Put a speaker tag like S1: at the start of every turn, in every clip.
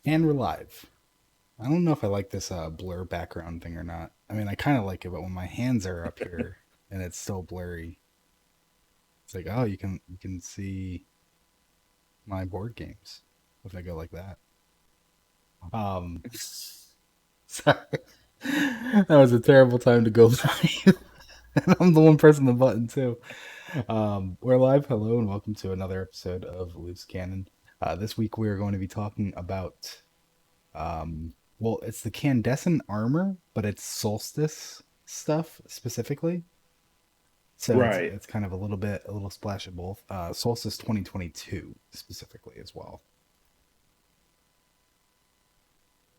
S1: And we're live. I don't know if I like this blur background thing or not. I mean, I kind of like it, but when my hands are up here and it's still blurry, it's like, oh, you can see my board games if I go like that. Um, sorry, that was a terrible time to go live. And I'm the one pressing the button too. We're live. Hello and welcome to another episode of Loose Canon. This week we are going to be talking about well, it's the Candescent armor, but it's solstice stuff specifically. So it's
S2: Right.
S1: it's kind of a little splash of both. Solstice 2022 specifically as well.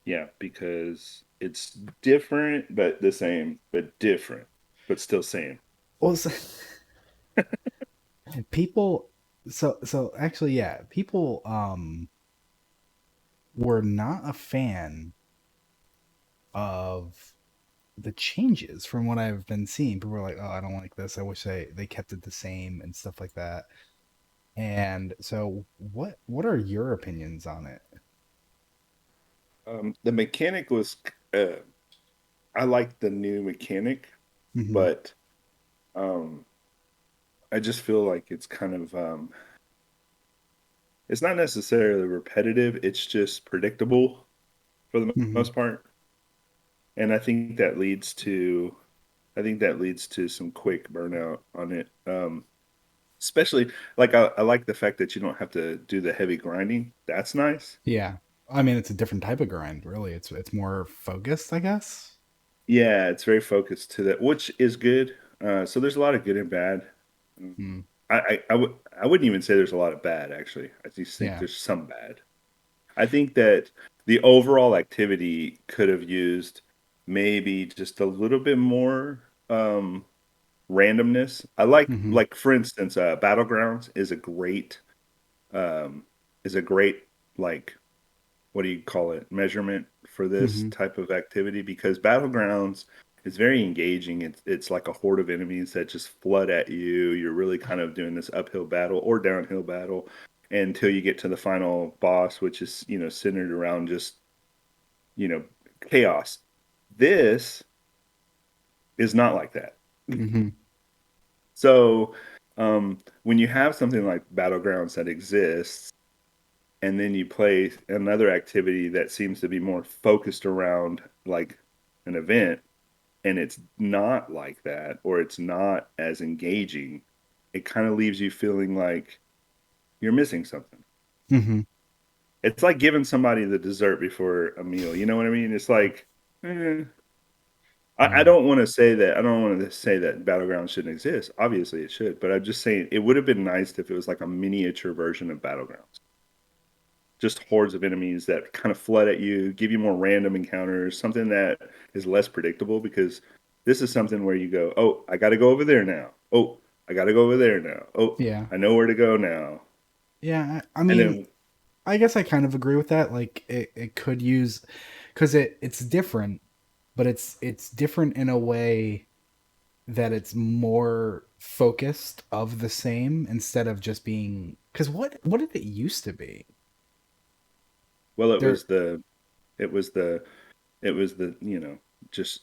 S2: Yeah, because it's different but the same, but different, but still same.
S1: Well, so, people so actually yeah, people were not a fan of the changes from what I've been seeing. People were like, "Oh, I don't like this. I wish they kept it the same and stuff like that." And so what are your opinions on it?
S2: The mechanic was, uh, I like the new mechanic,
S1: Hmm.
S2: but um, I just feel like it's kind of, it's not necessarily repetitive. It's just predictable for the
S1: Hmm.
S2: most part, and I think that leads to some quick burnout on it. Especially like I like the fact that you don't have to do the heavy grinding. That's nice.
S1: Yeah. I mean, it's a different type of grind, really. It's more focused, I guess.
S2: Yeah, it's very focused to that, which is good. So there's a lot of good and bad. Mm.
S1: Hmm.
S2: I wouldn't even say there's a lot of bad actually. I just think
S1: Yeah.
S2: there's some bad. I think that the overall activity could have used maybe just a little bit more randomness. I
S1: Hmm.
S2: like for instance, Battlegrounds um, is a great like what do you call it measurement for this
S1: Hmm.
S2: type of activity because battlegrounds is very engaging. It's like a horde of enemies that just flood at you. You're really kind of doing this uphill battle or downhill battle until you get to the final boss, which is centered around just you know chaos. This is not like that.
S1: Hmm.
S2: So when you have something like battlegrounds that exists and then you play another activity that seems to be more focused around like an event and it's not like that or it's not as engaging, it kind of leaves you feeling like you're missing something.
S1: Hmm.
S2: It's like giving somebody the dessert before a meal, you know what I mean? It's like eh. I
S1: Yeah.
S2: don't want to say that. I don't want to say that battlegrounds shouldn't exist. Obviously it should, but I'm just saying it would have been nice if it was like a miniature version of battlegrounds, just hordes of enemies that kind of flood at you, give you more random encounters, something that is less predictable because this is something where you go, oh, I got to go over there now. Oh, I got to go over there now. Oh,
S1: Yeah.
S2: I know where to go now.
S1: Yeah. I
S2: And
S1: mean,
S2: then,
S1: I guess I kind of agree with that. Like it could use because it's different, but it's different in a way that it's more focused of the same instead of just being because what did it used to be?
S2: well,
S1: There
S2: it was the, just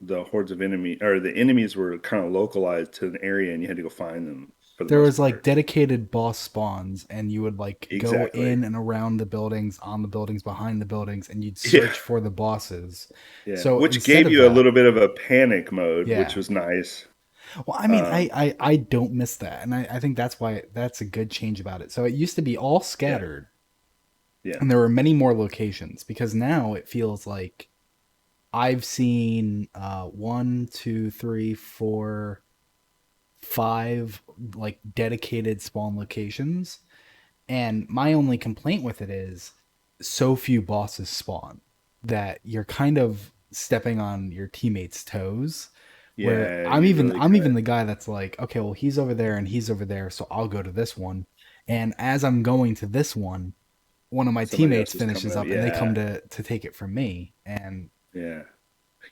S2: the hordes of enemy or the enemies were kind of localized to an area and you had to go find them for the
S1: there
S2: most
S1: was like
S2: part.
S1: dedicated boss spawns and you would like go
S2: Exactly.
S1: in and around the buildings, on the buildings, behind the buildings, and you'd
S2: Yeah.
S1: search for the bosses.
S2: Yeah.
S1: So
S2: Which
S1: instead
S2: gave
S1: of
S2: you a
S1: that,
S2: little bit of a panic mode, which
S1: yeah.
S2: was nice.
S1: Well, I mean,
S2: Um,
S1: I don't miss that, and I think that's why that's a good change about it. So it used to be all
S2: yeah.
S1: scattered,
S2: Yeah.
S1: and there were many more locations because now it feels like I've seen one, two, three, four, five like dedicated spawn locations. And my only complaint with it is so few bosses spawn that you're kind of stepping on your teammates' toes. Where
S2: Yeah, you really
S1: I'm
S2: got
S1: even the guy that's like, okay, well he's over there and he's over there, so I'll go to this one. And as I'm going to this one of my
S2: somebody
S1: teammates
S2: else is coming
S1: finishes
S2: up.
S1: up and they come
S2: Yeah.
S1: to take it from me. And
S2: Yeah.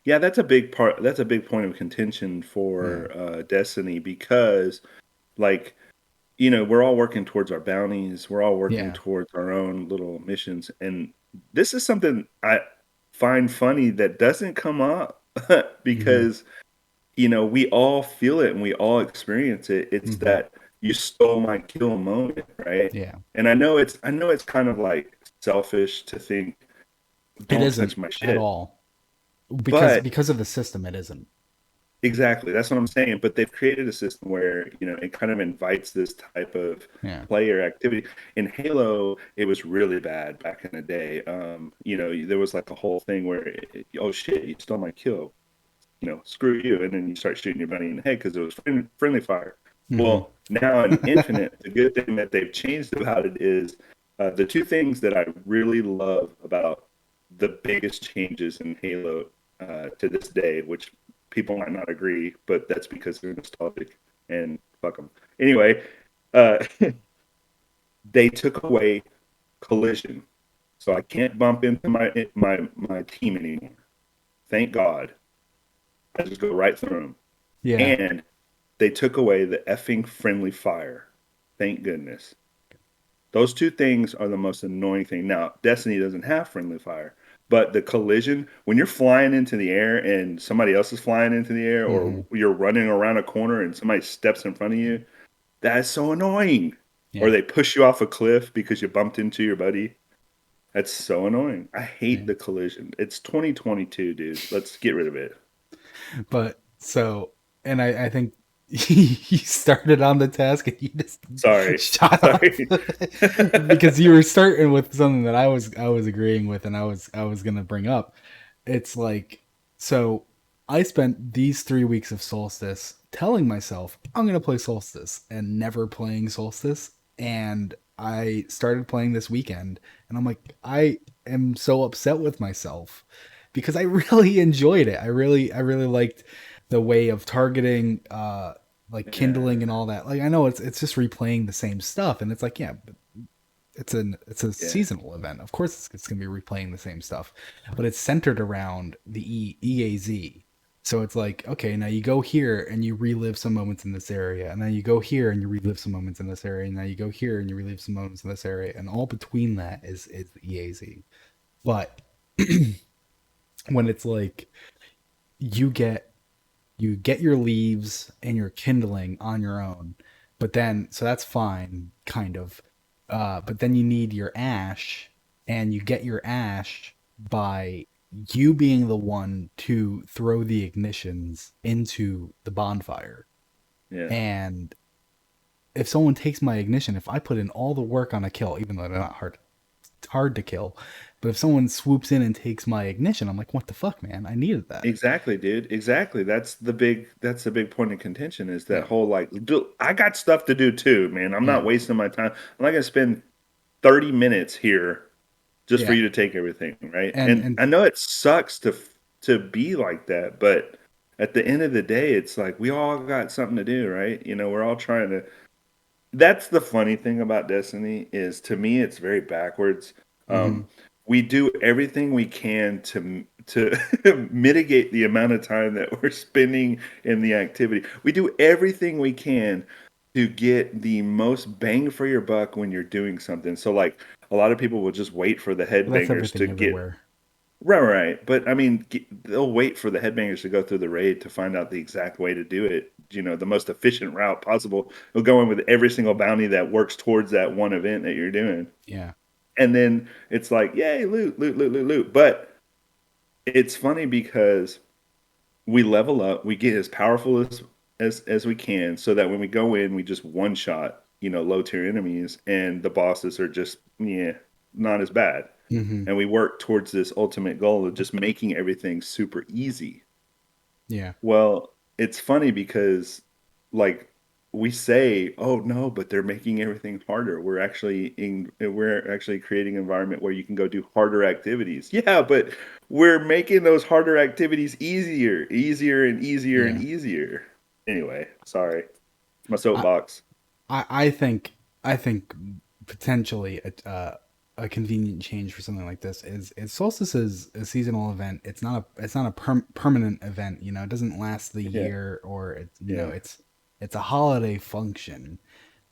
S2: Yeah, that's a big part. That's a big point of contention
S1: yeah.
S2: for Destiny because like we're all working towards our bounties. We're all working
S1: Yeah.
S2: towards our own little missions. And this is something I find funny that doesn't come up
S1: Hmm.
S2: because, we all feel it and we all experience it. It's
S1: Hmm.
S2: that you stole my kill moment, right?
S1: Yeah.
S2: And I know it's kind of like selfish to think,
S1: It
S2: don't
S1: isn't
S2: touch my
S1: at
S2: shit.
S1: all because
S2: But
S1: because of the system. It isn't.
S2: exactly. That's what I'm saying. But they've created a system where, it kind of invites this type of
S1: Yeah.
S2: player activity. In Halo, it was really bad back in the day. There was like a whole thing where, oh shit, you stole my kill. Screw you. And then you start shooting your buddy in the head because it was friendly fire.
S1: Hmm.
S2: Well, now in Infinite, the good thing that they've changed about it is the two things that I really love about the biggest changes in Halo to this day, which people might not agree, but that's because they're nostalgic and fuck them. Anyway, uh, they took away collision, so I can't bump into my team anymore. Thank God. I just go right through them.
S1: Yeah.
S2: And they took away the effing friendly fire. Thank goodness. Those two things are the most annoying thing. Now, Destiny doesn't have friendly fire, but the collision, when you're flying into the air and somebody else is flying into the air,
S1: Hmm.
S2: or you're running around a corner and somebody steps in front of you, that's so annoying. Or
S1: Yeah.
S2: they push you off a cliff because you bumped into your buddy. That's so annoying. I hate
S1: Yeah.
S2: the collision. It's 2022, dude. Let's get rid of it.
S1: But so, and I think you started on the task and you just
S2: Sorry.
S1: shot off
S2: Sorry.
S1: because you were starting with something that I was agreeing with and I was gonna bring up. It's like, so I spent these 3 weeks of Solstice telling myself I'm gonna play Solstice and never playing Solstice, and I started playing this weekend and I'm like, I am so upset with myself because I really enjoyed it. I really liked the way of targeting, like kindling and
S2: Yeah.
S1: all that. Like, I know it's just replaying the same stuff, and it's like, yeah, but it's a
S2: Yeah.
S1: seasonal event. Of course, it's gonna be replaying the same stuff, but it's centered around the EAZ. So it's like, okay, now you go here and you relive some moments in this area, and then you go here and you relive some moments in this area, and now you go here and you relive some moments in this area, and all between that is the EAZ. But when it's like you get you get your leaves and your kindling on your own, but then so that's fine, kind of. But then you need your ash, and you get your ash by you being the one to throw the ignitions into the bonfire.
S2: Yeah.
S1: And if someone takes my ignition, if I put in all the work on a kill, even though they're not hard to kill, but if someone swoops in and takes my ignition, I'm like, what the fuck, man? I needed that.
S2: Exactly, dude. Exactly. That's the big point of contention is that
S1: Yeah.
S2: whole like, dude, I got stuff to do too, man. I'm not
S1: Yeah.
S2: wasting my time. I'm not gonna spend 30 minutes here just for
S1: Yeah.
S2: you to take everything, right?
S1: And
S2: And
S1: and
S2: I know it sucks to be like that, but at the end of the day, it's like we all got something to do, right? We're all trying to. That's the funny thing about Destiny is to me it's very backwards.
S1: hmm.
S2: We do everything we can to mitigate the amount of time that we're spending in the activity. We do everything we can to get the most bang for your buck when you're doing something. So like a lot of people will just wait for the
S1: But that's
S2: headbangers to
S1: everything
S2: get
S1: everywhere.
S2: right, right. But I mean, they'll wait for the headbangers to go through the raid to find out the exact way to do it. The most efficient route possible. They'll go in with every single bounty that works towards that one event that you're doing.
S1: Yeah.
S2: And then it's like, yay, loot, loot, loot, loot, loot. But it's funny because we level up, we get as powerful as we can, so that when we go in, we just one shot, low tier enemies, and the bosses are just not as bad.
S1: Hmm.
S2: And we work towards this ultimate goal of just making everything super easy.
S1: Yeah.
S2: Well, it's funny because like we say, "Oh no, but they're making everything harder. We're actually creating an environment where you can go do harder activities." Yeah, but we're making those harder activities easier, easier and easier and
S1: Yeah.
S2: easier. Anyway, sorry. My
S1: I
S2: soapbox.
S1: I think potentially a convenient change for something like this is Solstice is a seasonal event. It's not a permanent event. It doesn't last the
S2: Yeah,
S1: year, or it's
S2: yeah,
S1: it's a holiday function.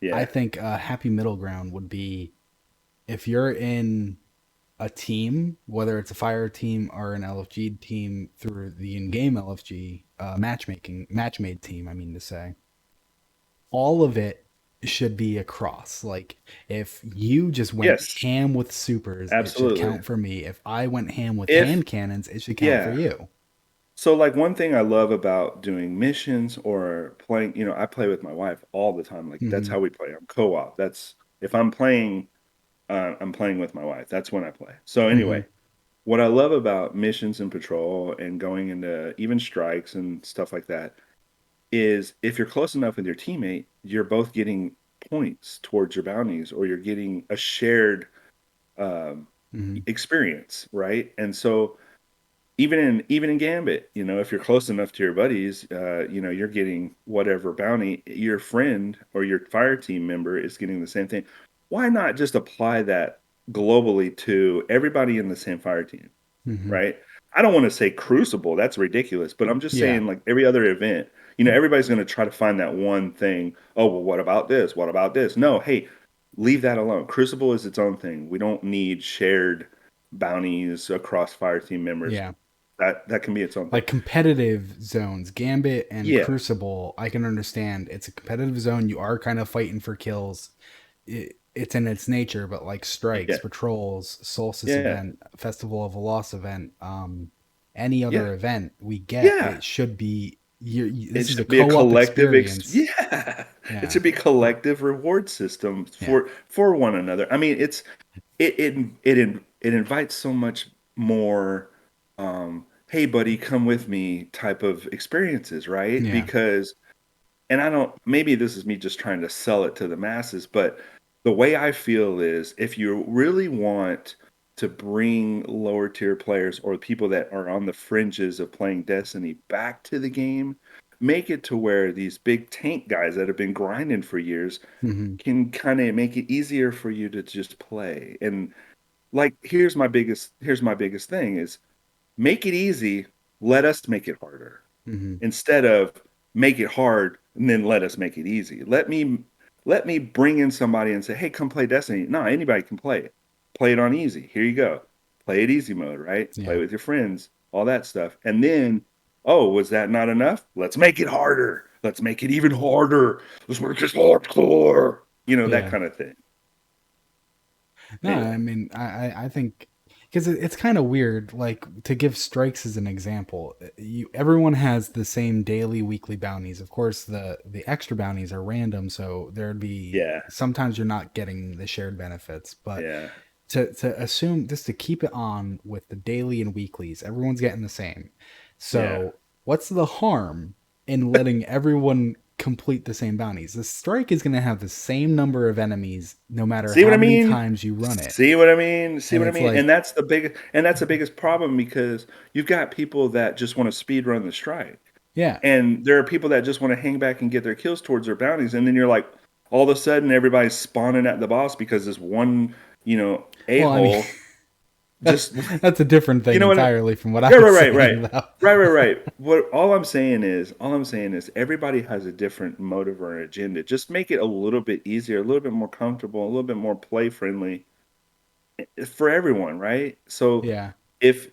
S1: I
S2: Yeah.
S1: think a happy middle ground would be if you're in a team, whether it's a fire team or an LFG team through the in-game LFG match-made team, I mean to say, all of it should be across. Like if you just went
S2: Yes,
S1: ham with supers, it should
S2: absolutely.
S1: count for me. If I went ham with
S2: If
S1: hand cannons, it should count for
S2: yeah.
S1: you.
S2: So like one thing I love about doing missions or playing, I play with my wife all the time. Like that's
S1: Hmm.
S2: how we play. I'm co-op. That's if I'm playing with my wife. That's when I play. So
S1: Hmm.
S2: anyway, what I love about missions and patrol and going into even strikes and stuff like that is if you're close enough with your teammate, you're both getting points towards your bounties or you're getting a shared um,
S1: Hmm.
S2: experience, right? And so even in Gambit, if you're close enough to your buddies, you're getting whatever bounty your friend or your fire team member is getting the same thing. Why not just apply that globally to everybody in the same fire team,
S1: Hmm.
S2: right? I don't want to say Crucible, that's ridiculous, but I'm just
S1: Yeah.
S2: saying like every other event, everybody's going to try to find that one thing. Oh, well, what about this? What about this? No, hey, leave that alone. Crucible is its own thing. We don't need shared bounties across fire team members.
S1: Yeah.
S2: That can be its own thing.
S1: Like competitive zones, Gambit and
S2: Yeah,
S1: Crucible, I can understand. It's a competitive zone. You are kind of fighting for kills. It's in its nature, but like strikes,
S2: yeah,
S1: patrols, solstice
S2: yeah,
S1: event, festival of a loss event, any
S2: yeah,
S1: other event we get,
S2: yeah.
S1: it should be
S2: It
S1: this is a
S2: should be a
S1: co-op
S2: collective
S1: experience.
S2: yeah. It
S1: Yeah.
S2: should be collective reward system
S1: Yeah.
S2: for one another. I mean, it invites so much more hey buddy, come with me type of experiences, right?
S1: Yeah.
S2: Because and I don't, maybe this is me just trying to sell it to the masses, but the way I feel is if you really want to bring lower tier players or people that are on the fringes of playing Destiny back to the game, make it to where these big tank guys that have been grinding for years
S1: Hmm.
S2: can kind of make it easier for you to just play. And like here's my biggest thing is make it easy, let us make it harder
S1: Hmm.
S2: instead of make it hard and then let us make it easy. Let me bring in somebody and say, "Hey, come play Destiny." No, anybody can play it. Play it on easy. Here you go. Play it easy mode, right? Play
S1: Yeah.
S2: with your friends, all that stuff. And then, oh, was that not enough? Let's make it harder. Let's make it even harder. Let's make it hardcore. That
S1: Yeah.
S2: kind of thing.
S1: No, I
S2: Anyway,
S1: mean, I think because it's kind of weird. Like to give strikes as an example, everyone has the same daily, weekly bounties. Of course, the extra bounties are random, so there'd be
S2: yeah,
S1: sometimes you're not getting the shared benefits. But
S2: yeah,
S1: to assume just to keep it on with the daily and weeklies, everyone's getting the same.
S2: yeah.
S1: So what's the harm in letting everyone complete the same bounties? The strike is going to have the same number of enemies no matter
S2: See what
S1: how
S2: I
S1: many
S2: mean?
S1: times you run it.
S2: See what I mean? See
S1: And
S2: what I
S1: it's
S2: mean? And
S1: like,
S2: that's the biggest problem because you've got people that just want to speed run the strike.
S1: yeah.
S2: And there are people that just want to hang back and get their kills towards their bounties. And then you're like, all of a sudden everybody's spawning at the boss because this one,
S1: Well, I mean,
S2: a-hole
S1: that's
S2: just
S1: that's a different
S2: you
S1: thing
S2: know what
S1: entirely from what I
S2: yeah,
S1: was
S2: right, right, right.
S1: saying, though.
S2: Right, right, right. What all I'm saying is everybody has a different motive or agenda. Just make it a little bit easier, a little bit more comfortable, a little bit more play friendly for everyone, right? So
S1: Yeah.
S2: if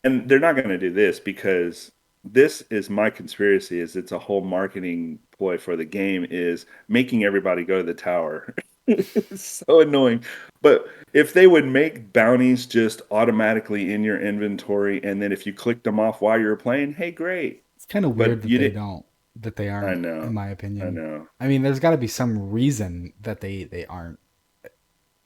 S2: and they're not going to do this because this is my conspiracy is it's a whole marketing ploy for the game is making everybody go to the tower. It's so annoying. But if they would make bounties just automatically in your inventory and then if you clicked them off while you were playing, hey, great.
S1: It's kind of weird
S2: But
S1: that
S2: you
S1: they
S2: didn't
S1: don't, that they
S2: I
S1: aren't, in
S2: know.
S1: my
S2: I
S1: opinion.
S2: know.
S1: I mean, there's got to be some reason that they aren't.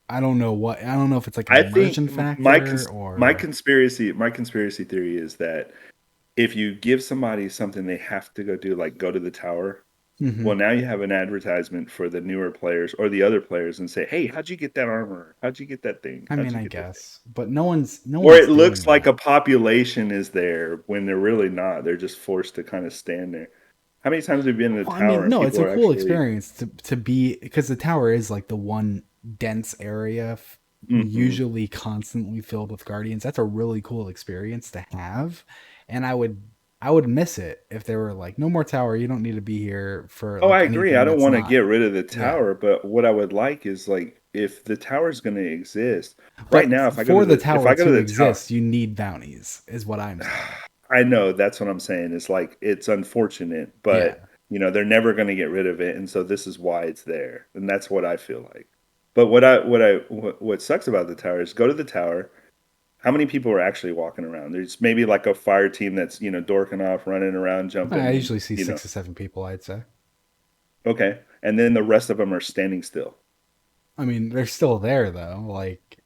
S1: I don't know what. I don't know if it's like an
S2: I think
S1: immersion
S2: my
S1: factor
S2: my
S1: or.
S2: conspiracy theory is that if you give somebody something they have to go do, like go to the tower,
S1: Hmm.
S2: well, now you have an advertisement for the newer players or the other players and say, "Hey, how'd you get that armor? How'd you get that thing?
S1: I
S2: How'd
S1: mean,
S2: you
S1: I
S2: get that thing?"
S1: guess, but no
S2: Or
S1: one's
S2: it
S1: doing
S2: looks like
S1: that.
S2: a population is there when they're really not. They're just forced to kind of stand there. How many times have you been in the
S1: Well, I
S2: tower
S1: mean,
S2: and
S1: no, it's
S2: people
S1: a
S2: are
S1: cool
S2: actually
S1: experience to be because the tower is like the one dense area,
S2: hmm
S1: usually constantly filled with guardians. That's a really cool experience to have, and I would. I would miss it if they were like, no more tower. You don't need to be here for
S2: Oh, I
S1: like
S2: agree. I
S1: anything
S2: don't
S1: that's
S2: want to
S1: not.
S2: get rid of the
S1: Yeah.
S2: tower, but what I would like is like if the tower is going to exist right
S1: But
S2: now, if I go to
S1: for the
S2: the if
S1: tower
S2: I go to
S1: to
S2: the tower,
S1: exist, you need bounties, is what I'm saying.
S2: I know that's what I'm saying. It's like it's unfortunate,
S1: Yeah.
S2: but they're never going to get rid of it, and so this is why it's there, and that's what I feel like. But what sucks about the tower is go to the tower. How many people are actually walking around? There's maybe like a fire team that's dorking off, running around,
S1: I
S2: jumping.
S1: usually see 6 or 7 people, I'd say.
S2: Okay, and then the rest of them are standing still.
S1: I mean, they're still there though. Like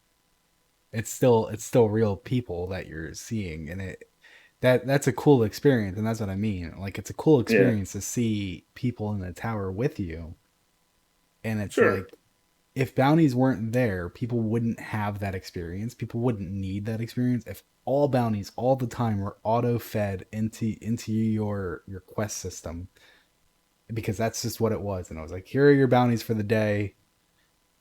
S1: it's still real people that you're seeing, and that's a cool experience, and that's what I mean. Like it's a cool
S2: Yeah,
S1: experience to see people in the tower with you, and it's
S2: sure.
S1: like if bounties weren't there, people wouldn't have that experience. People wouldn't need that experience if all bounties all the time were auto fed into your quest system, because that's just what it was. And I was like, here are your bounties for the day.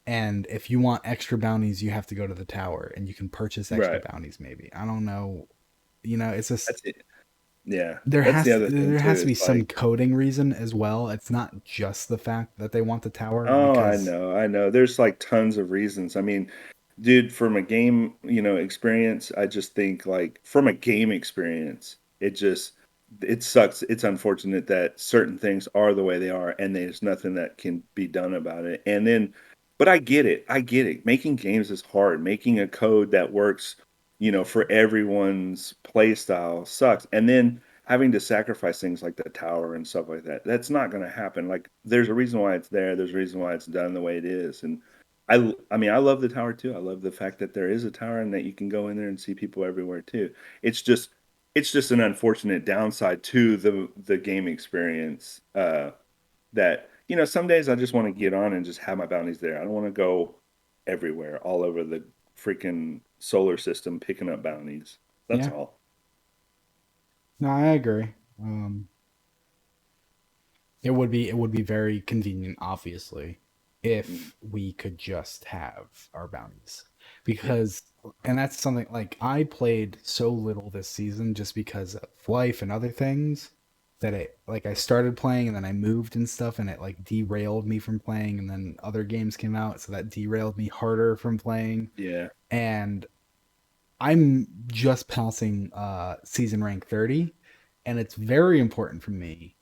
S1: And if you want extra bounties, you have to go to the tower and you can purchase extra
S2: Right.
S1: bounties, maybe. I don't know. It's just
S2: That's it. Yeah,
S1: there
S2: that's the
S1: has
S2: other thing
S1: there
S2: too.
S1: has to be
S2: Is
S1: some
S2: like,
S1: coding reason as well. It's not just the fact that they want the tower
S2: oh,
S1: because
S2: I know. There's like tons of reasons. I mean, dude, from a game, experience, I just think like from a game experience, it sucks. It's unfortunate that certain things are the way they are, and there's nothing that can be done about it. And then, but I get it. I get it. Making games is hard. Making a code that works, for everyone's play style sucks. And then having to sacrifice things like the tower and stuff like that. That's not going to happen. Like there's a reason why it's there. There's a reason why it's done the way it is. And I mean, I love the tower too. I love the fact that there is a tower and that you can go in there and see people everywhere too. It's just it's just an unfortunate downside to the game experience that some days I just want to get on and just have my bounties there. I don't want to go everywhere all over the freaking solar system picking up bounties. That's
S1: yeah,
S2: all.
S1: no, I agree. It would be very convenient, obviously,
S2: Mm,
S1: if we could just have our bounties.
S2: yeah.
S1: Because and that's something like I played so little this season just because of life and other things that it like I started playing and then I moved and stuff and it like derailed me from playing and then other games came out so that derailed me harder from playing.
S2: Yeah.
S1: And I'm just passing season rank 30, and it's very important for me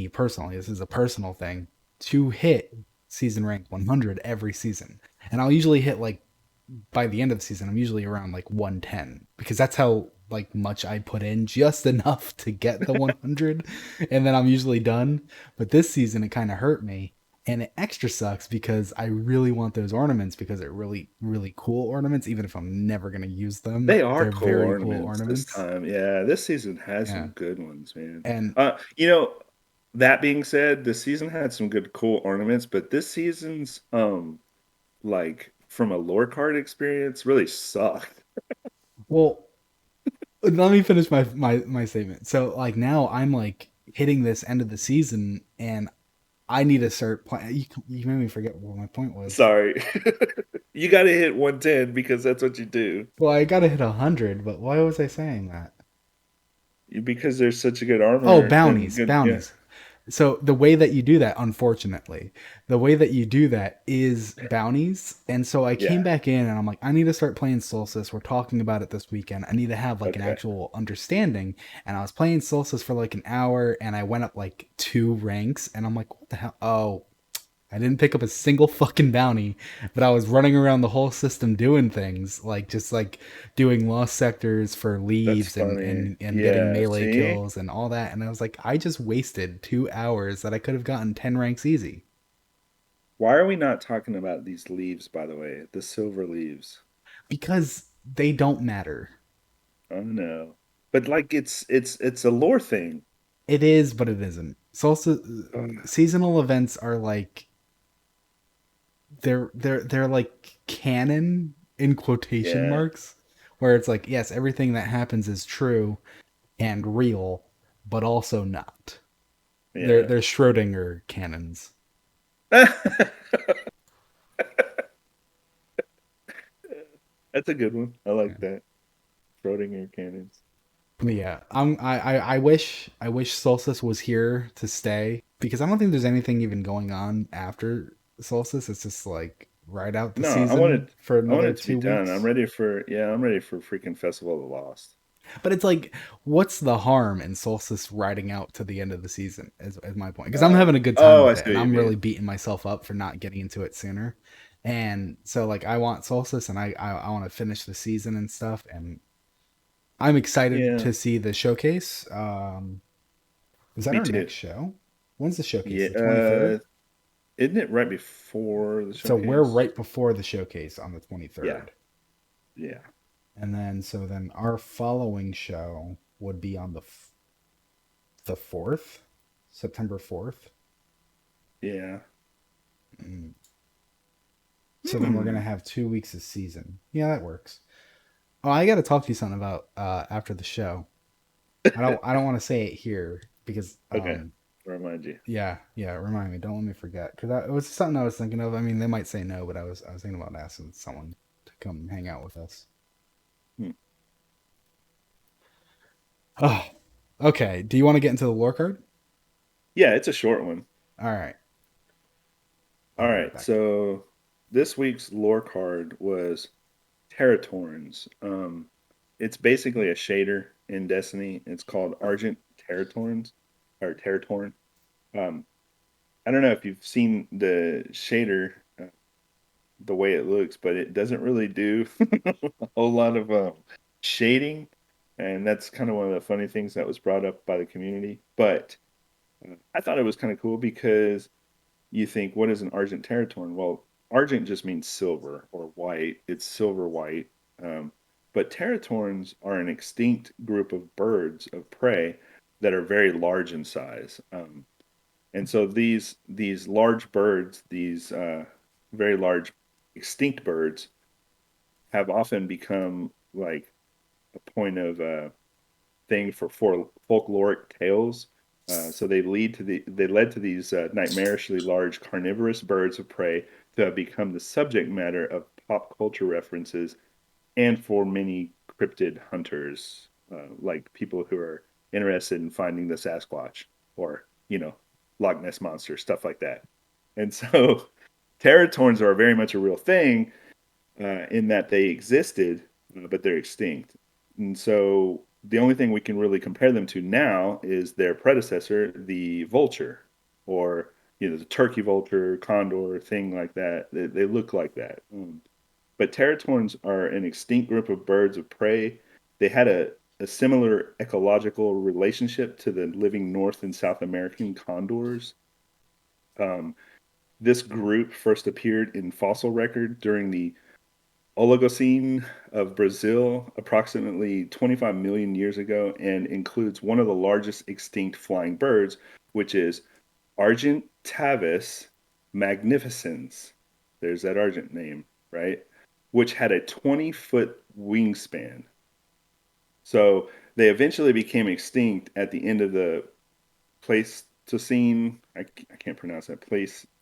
S1: personally, this is a personal thing, to hit season rank 100 every season. And I'll usually hit like by the end of the season, I'm usually around like 110 because that's how like much I put in, just enough to get the 100, and then I'm usually done. But this season, it kind of hurt me, and it extra sucks because I really want those ornaments because they're really really cool ornaments. Even if I'm never gonna use them,
S2: They are
S1: they're
S2: cool
S1: very cool
S2: ornaments this
S1: ornaments.
S2: time. Yeah, this season has
S1: Yeah,
S2: some good ones, man.
S1: and
S2: Uh, you know, that being said, the season had some good cool ornaments, but this season's like from a lore card experience really sucked.
S1: well, let me finish my statement. So like now I'm like hitting this end of the season, and I need to start playing. You made me forget what my point was.
S2: Sorry. You got to hit 110 because that's what you do.
S1: Well, I gotta hit 100, but why was I saying that?
S2: Because there's such a good
S1: Oh,
S2: armor and
S1: bounties,
S2: good, yeah.
S1: bounties. So the way that you do that, unfortunately, the way that you do that is bounties. And so I came
S2: Yeah.
S1: back in and I'm like, I need to start playing Solstice. We're talking about it this weekend. I need to have like an
S2: Okay.
S1: actual understanding. And I was playing Solstice for like an hour and I went up like 2 ranks and I'm like, what the hell? Oh, I didn't pick up a single fucking bounty, but I was running around the whole system doing things like just like doing lost sectors for
S2: That's
S1: leaves and
S2: funny.
S1: and getting
S2: Yeah.
S1: melee
S2: See?
S1: kills and all that. And I was like, I just wasted 2 hours that I could have gotten 10 ranks easy
S2: Why are we not talking about these leaves, by the way? The silver leaves.
S1: because they don't matter.
S2: I don't know. But like it's a lore thing.
S1: It is, but it isn't. Solstice
S2: Ugh.
S1: seasonal events are like they're like canon in quotation
S2: Yeah.
S1: marks, where it's like yes, everything that happens is true and real, but also not. They're
S2: Yeah.
S1: they're Schrodinger cannons.
S2: That's a good one. I like
S1: Yeah.
S2: that. Schrodinger cannons.
S1: Yeah, I wish Solstice was here to stay because I don't think there's anything even going on after Solstice. It's just like ride out the
S2: No,
S1: season for
S2: I want
S1: another
S2: it to be
S1: two
S2: done.
S1: weeks.
S2: I'm ready for freaking Festival of the Lost.
S1: But it's like, what's the harm in Solstice riding out to the end of the season? Is my point because I'm
S2: Oh,
S1: having a good time
S2: oh, I
S1: with it,
S2: see
S1: and
S2: what you
S1: I'm really
S2: mean.
S1: beating myself up for not getting into it sooner. And so, like, I want Solstice, and I want to finish the season and stuff, and I'm excited
S2: Yeah,
S1: to see the showcase. Is that
S2: me
S1: our
S2: too.
S1: next show? When's the showcase?
S2: Yeah,
S1: The 23rd?
S2: isn't it right before the
S1: So we're
S2: showcase?
S1: right before the showcase on the
S2: Yeah,
S1: 23rd.
S2: yeah,
S1: And then our following show would be on the 4th, September 4th.
S2: yeah.
S1: Mm. So then we're going to
S2: Hmm.
S1: have 2 weeks of season. Yeah, that works. Oh, I got to talk to you something about after the show. I don't want to say it here because
S2: Okay, remind you.
S1: yeah, remind me. Don't let me forget cuz it was something I was thinking of. I mean, they might say no, but I was thinking about asking someone to come hang out with us.
S2: Hmm.
S1: Oh, okay. Do you want to get into the lore card?
S2: Yeah, it's a short one.
S1: All right. I'll
S2: All
S1: be right
S2: right,
S1: back.
S2: so this week's lore card was Territorns. It's basically a shader in Destiny. It's called Argent Territorns or Territorn. Um, I don't know if you've seen the shader, the way it looks, but it doesn't really do a whole lot of shading, and that's kind of one of the funny things that was brought up by the community. But I thought it was kind of cool because you think, what is an argent teratorn? Well, argent just means silver or white. It's silver white. Um, but teratorns are an extinct group of birds of prey that are very large in size. And so these large birds, these very large extinct birds, have often become like a point of thing for folkloric tales. So they led to these nightmarishly large carnivorous birds of prey to have become the subject matter of pop culture references, and for many cryptid hunters, like people who are interested in finding the Sasquatch or Loch Ness monster, stuff like that. And so, Territorns are very much a real thing, in that they existed, but they're extinct. And so the only thing we can really compare them to now is their predecessor, the vulture, or the turkey vulture, condor, thing like that. They look like that. But teratorns are an extinct group of birds of prey. They had a similar ecological relationship to the living North and South American condors. Um, this group first appeared in fossil record during the Oligocene of Brazil approximately 25 million years ago, and includes one of the largest extinct flying birds, which is Argentavis magnificens. There's that Argent name, right? Which had a 20-foot wingspan. So they eventually became extinct at the end of the Pleistocene. I can't pronounce that.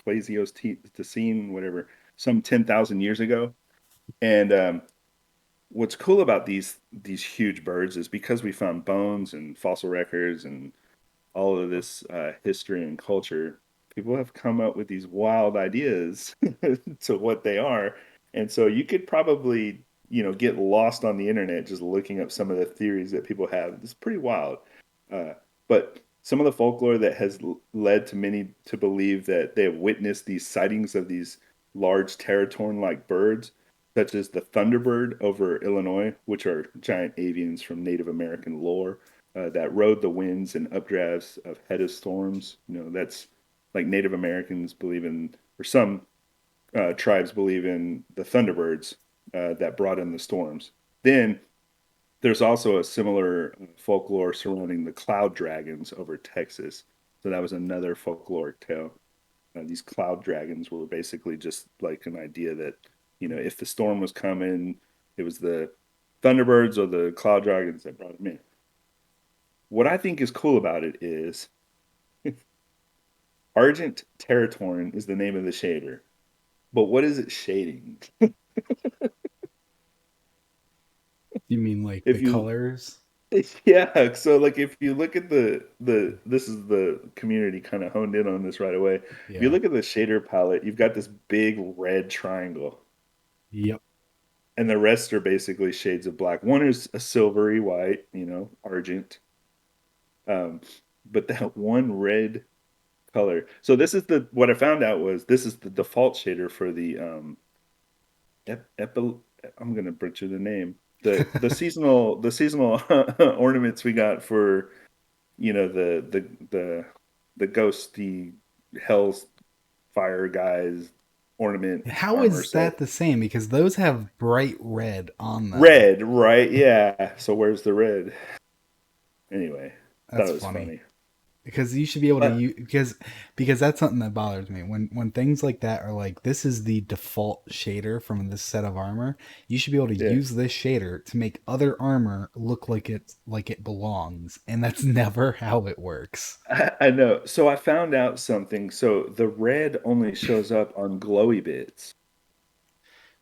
S2: Pleistocene, whatever, some 10,000 years ago. And what's cool about these huge birds is because we found bones and fossil records and all of this history and culture, people have come up with these wild ideas to what they are. And so you could probably, get lost on the internet just looking up some of the theories that people have. It's pretty wild. But some of the folklore that has led to many to believe that they have witnessed these sightings of these large teratorn like birds, such as the thunderbird over Illinois, which are giant avians from Native American lore, that rode the winds and updrafts of head of storms. That's like Native Americans believe in, or some tribes believe in the thunderbirds that brought in the storms. Then there's also a similar folklore surrounding the cloud dragons over Texas. So that was another folkloric tale. These cloud dragons were basically just like an idea that, if the storm was coming, it was the thunderbirds or the cloud dragons that brought them in. What I think is cool about it is Argent Territorn is the name of the shader. But what is it shading?
S1: You mean like the
S2: If you
S1: colors?
S2: Yeah, so like if you look at the this is the community kind of honed in on this right away. If you
S1: Yeah.
S2: look at the shader palette, you've got this big red triangle,
S1: Yep.
S2: and the rest are basically shades of black. One is a silvery white, argent. Um, but that one red color. So this is the what I found out was this is the default shader for the epi, I'm gonna butcher the name. The seasonal ornaments we got for the ghosty hell's fire guys ornament
S1: How
S2: armor
S1: is
S2: set.
S1: that the same? Because those have bright red on them.
S2: Red, right? Yeah. So where's the red? Anyway, thought
S1: That's
S2: it was
S1: funny.
S2: funny.
S1: Because you should be able to
S2: But
S1: use because that's something that bothers me when things like that are like this is the default shader from this set of armor. You should be able to
S2: yeah,
S1: use this shader to make other armor look like it belongs, and that's never how it works.
S2: I know. So I found out something. So the red only shows up on glowy bits.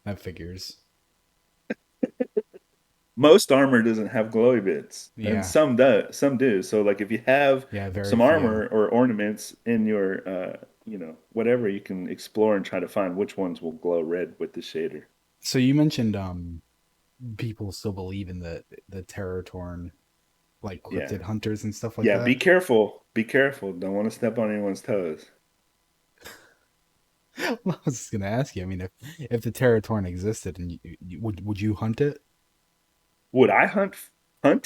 S1: That figures.
S2: Most armor doesn't have glowy bits, and
S1: Yeah,
S2: some do. So like if you have
S1: yeah, very
S2: some
S1: few.
S2: armor or ornaments in your whatever, you can explore and try to find which ones will glow red with the shader.
S1: So you mentioned people still believe in the terror torn like
S2: Yeah.
S1: cryptid hunters and stuff like
S2: Yeah, be
S1: that.
S2: careful. Be careful. Don't want to step on anyone's toes.
S1: Well, I was just gonna ask you. I mean, if the terror torn existed, and would you hunt it?
S2: Would I hunt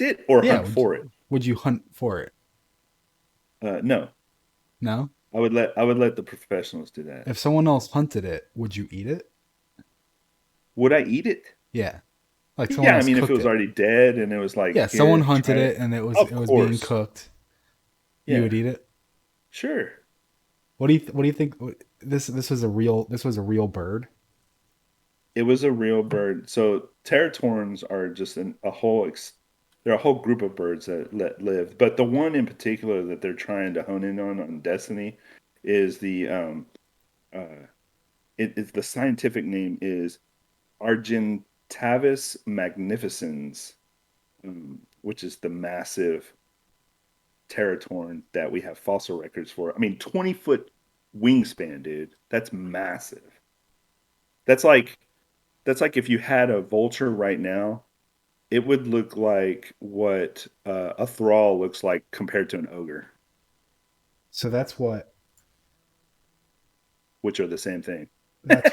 S2: it or
S1: Yeah,
S2: hunt for it?
S1: would you hunt for it?
S2: No.
S1: No.
S2: I would let the professionals do that.
S1: If someone else hunted it, would you eat it?
S2: Would I eat it?
S1: Yeah, like someone
S2: Yeah, I
S1: else
S2: mean if it
S1: cooked
S2: was
S1: it.
S2: already dead and it was like,
S1: Yeah, someone
S2: here,
S1: hunted
S2: try it.
S1: it and it
S2: Of
S1: was being
S2: course.
S1: cooked. You
S2: Yeah.
S1: would eat it.
S2: Sure.
S1: What do you think? This was a real bird.
S2: It was a real bird. So territorns are just they're a whole group of birds that live. But the one in particular that they're trying to hone in on Destiny is uh the scientific name is Argentavis magnificens, which is the massive Territorn that we have fossil records for. I mean, 20-foot wingspan, dude. That's massive. That's like that's like if you had a vulture right now, it would look like what a thrall looks like compared to an ogre,
S1: So that's what
S2: which are the same thing.
S1: that's.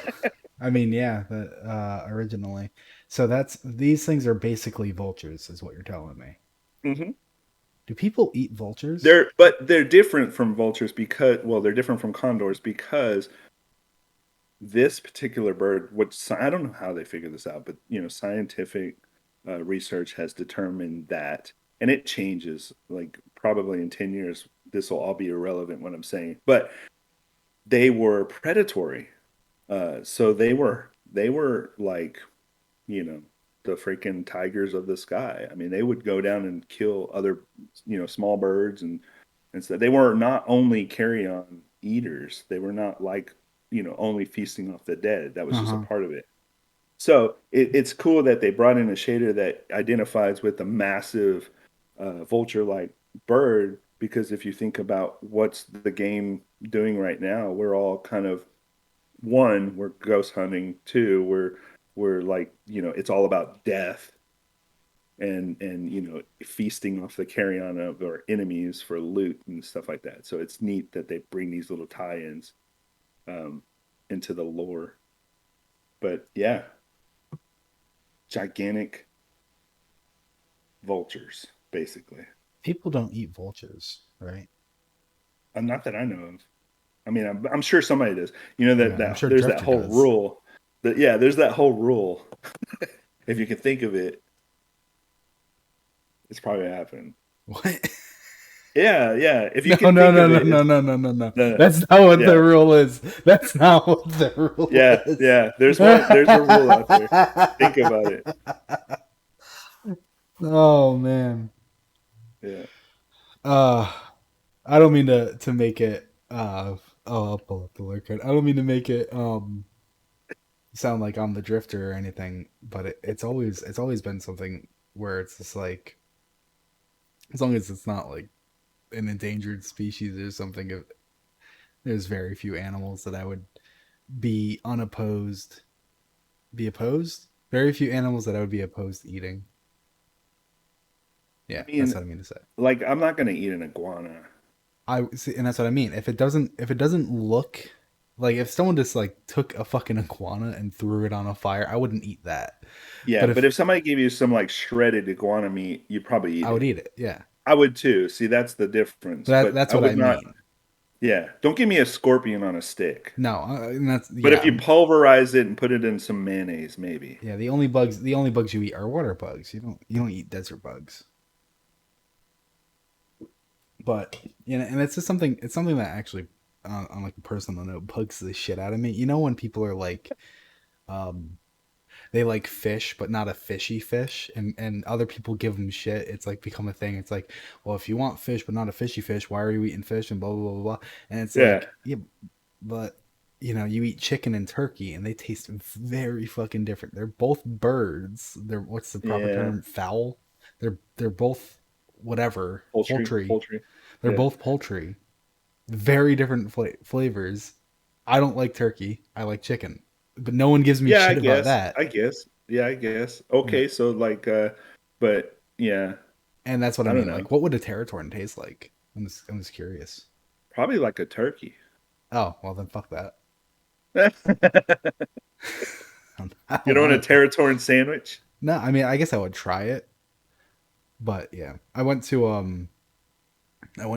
S1: I mean, yeah, originally. So that's these things are basically vultures, is what you're telling me.
S2: hmm
S1: Do people eat vultures?
S2: But they're different from vultures because, well, they're different from condors because this particular bird, which I don't know how they figured this out, but scientific research has determined that, and it changes. Like probably in 10 years, this will all be irrelevant. What I'm saying, but they were predatory. So they were like you know the freaking tigers of the sky. I mean, they would go down and kill other small birds and so they were not only carrion eaters. They were not like only feasting off the dead. That was
S1: Uh
S2: just a
S1: huh.
S2: part of it. So it's cool that they brought in a shader that identifies with a massive vulture-like bird because if you think about what's the game doing right now, we're all kind of one, we're ghost hunting. Two, we're like it's all about death and feasting off the carrion of our enemies for loot and stuff like that. So it's neat that they bring these little tie-ins um, into the lore. But yeah, gigantic vultures, basically.
S1: People don't eat vultures, right?
S2: Not that I know of. I mean, I'm sure somebody does. You know that
S1: Yeah, I'm
S2: that
S1: sure
S2: there's that
S1: Drifter
S2: whole
S1: does.
S2: rule. That yeah, there's that whole rule. If you can think of it, it's probably happened.
S1: What?
S2: Yeah, yeah. If you
S1: No,
S2: can
S1: no,
S2: think
S1: no,
S2: of
S1: no,
S2: it,
S1: no,
S2: it's
S1: no, no, no, no.
S2: no,
S1: That's not what the
S2: yeah,
S1: rule is. That's not what the rule
S2: yeah,
S1: is.
S2: yeah. There's a rule out there. Think about it.
S1: Oh man.
S2: Yeah.
S1: Uh I don't mean to make it I'll pull up the lyric. I don't mean to make it sound like I'm the drifter or anything, but it's always been something where it's just like as long as it's not like an endangered species or something. There's very few animals that I would be unopposed, be opposed. Very few animals that I would be opposed to eating.
S2: I
S1: Yeah, that's
S2: mean,
S1: what I mean to say.
S2: like I'm not gonna eat an iguana.
S1: I see, and that's what I mean. If it doesn't look like if someone just like took a fucking iguana and threw it on a fire, I wouldn't eat that.
S2: Yeah,
S1: But
S2: but
S1: if
S2: if somebody gave you some like shredded iguana meat, you'd probably eat
S1: I would
S2: it.
S1: eat it, yeah.
S2: I would too. See, that's the
S1: But
S2: difference.
S1: that,
S2: But
S1: that's
S2: I
S1: what I
S2: would not.
S1: mean.
S2: Yeah, don't give me a scorpion on a stick.
S1: No, and that's
S2: But if
S1: yeah,
S2: you pulverize it and put it in some mayonnaise, maybe.
S1: yeah. The only bugs you eat are water bugs. You don't eat desert bugs. But and it's just something. It's something that actually, on like a personal note, bugs the shit out of me. You know when people are like, um, they like fish, but not a fishy fish, and other people give them shit. It's like become a thing. It's like, well, if you want fish, but not a fishy fish, why are you eating fish? And blah blah blah blah. And it's
S2: Yeah,
S1: like, yeah, but you eat chicken and turkey, and they taste very fucking different. They're both birds. They're what's the proper
S2: yeah.
S1: term? Fowl. They're both whatever
S2: Poultry,
S1: poultry.
S2: poultry.
S1: They're
S2: Yeah,
S1: both poultry. Very different flavors. I don't like turkey. I like chicken. But no one gives me
S2: yeah.
S1: shit about that.
S2: I guess. Yeah, I guess.
S1: Yeah.
S2: Okay, so like, but yeah,
S1: And that's what I
S2: I don't
S1: mean.
S2: know.
S1: Like, what would a pterotorn taste like? I'm just curious.
S2: Probably like a turkey.
S1: Oh, well then fuck that.
S2: You
S1: I don't
S2: don't want a
S1: want it.
S2: Territorn sandwich?
S1: No, I mean, I guess I would try it, but yeah, I went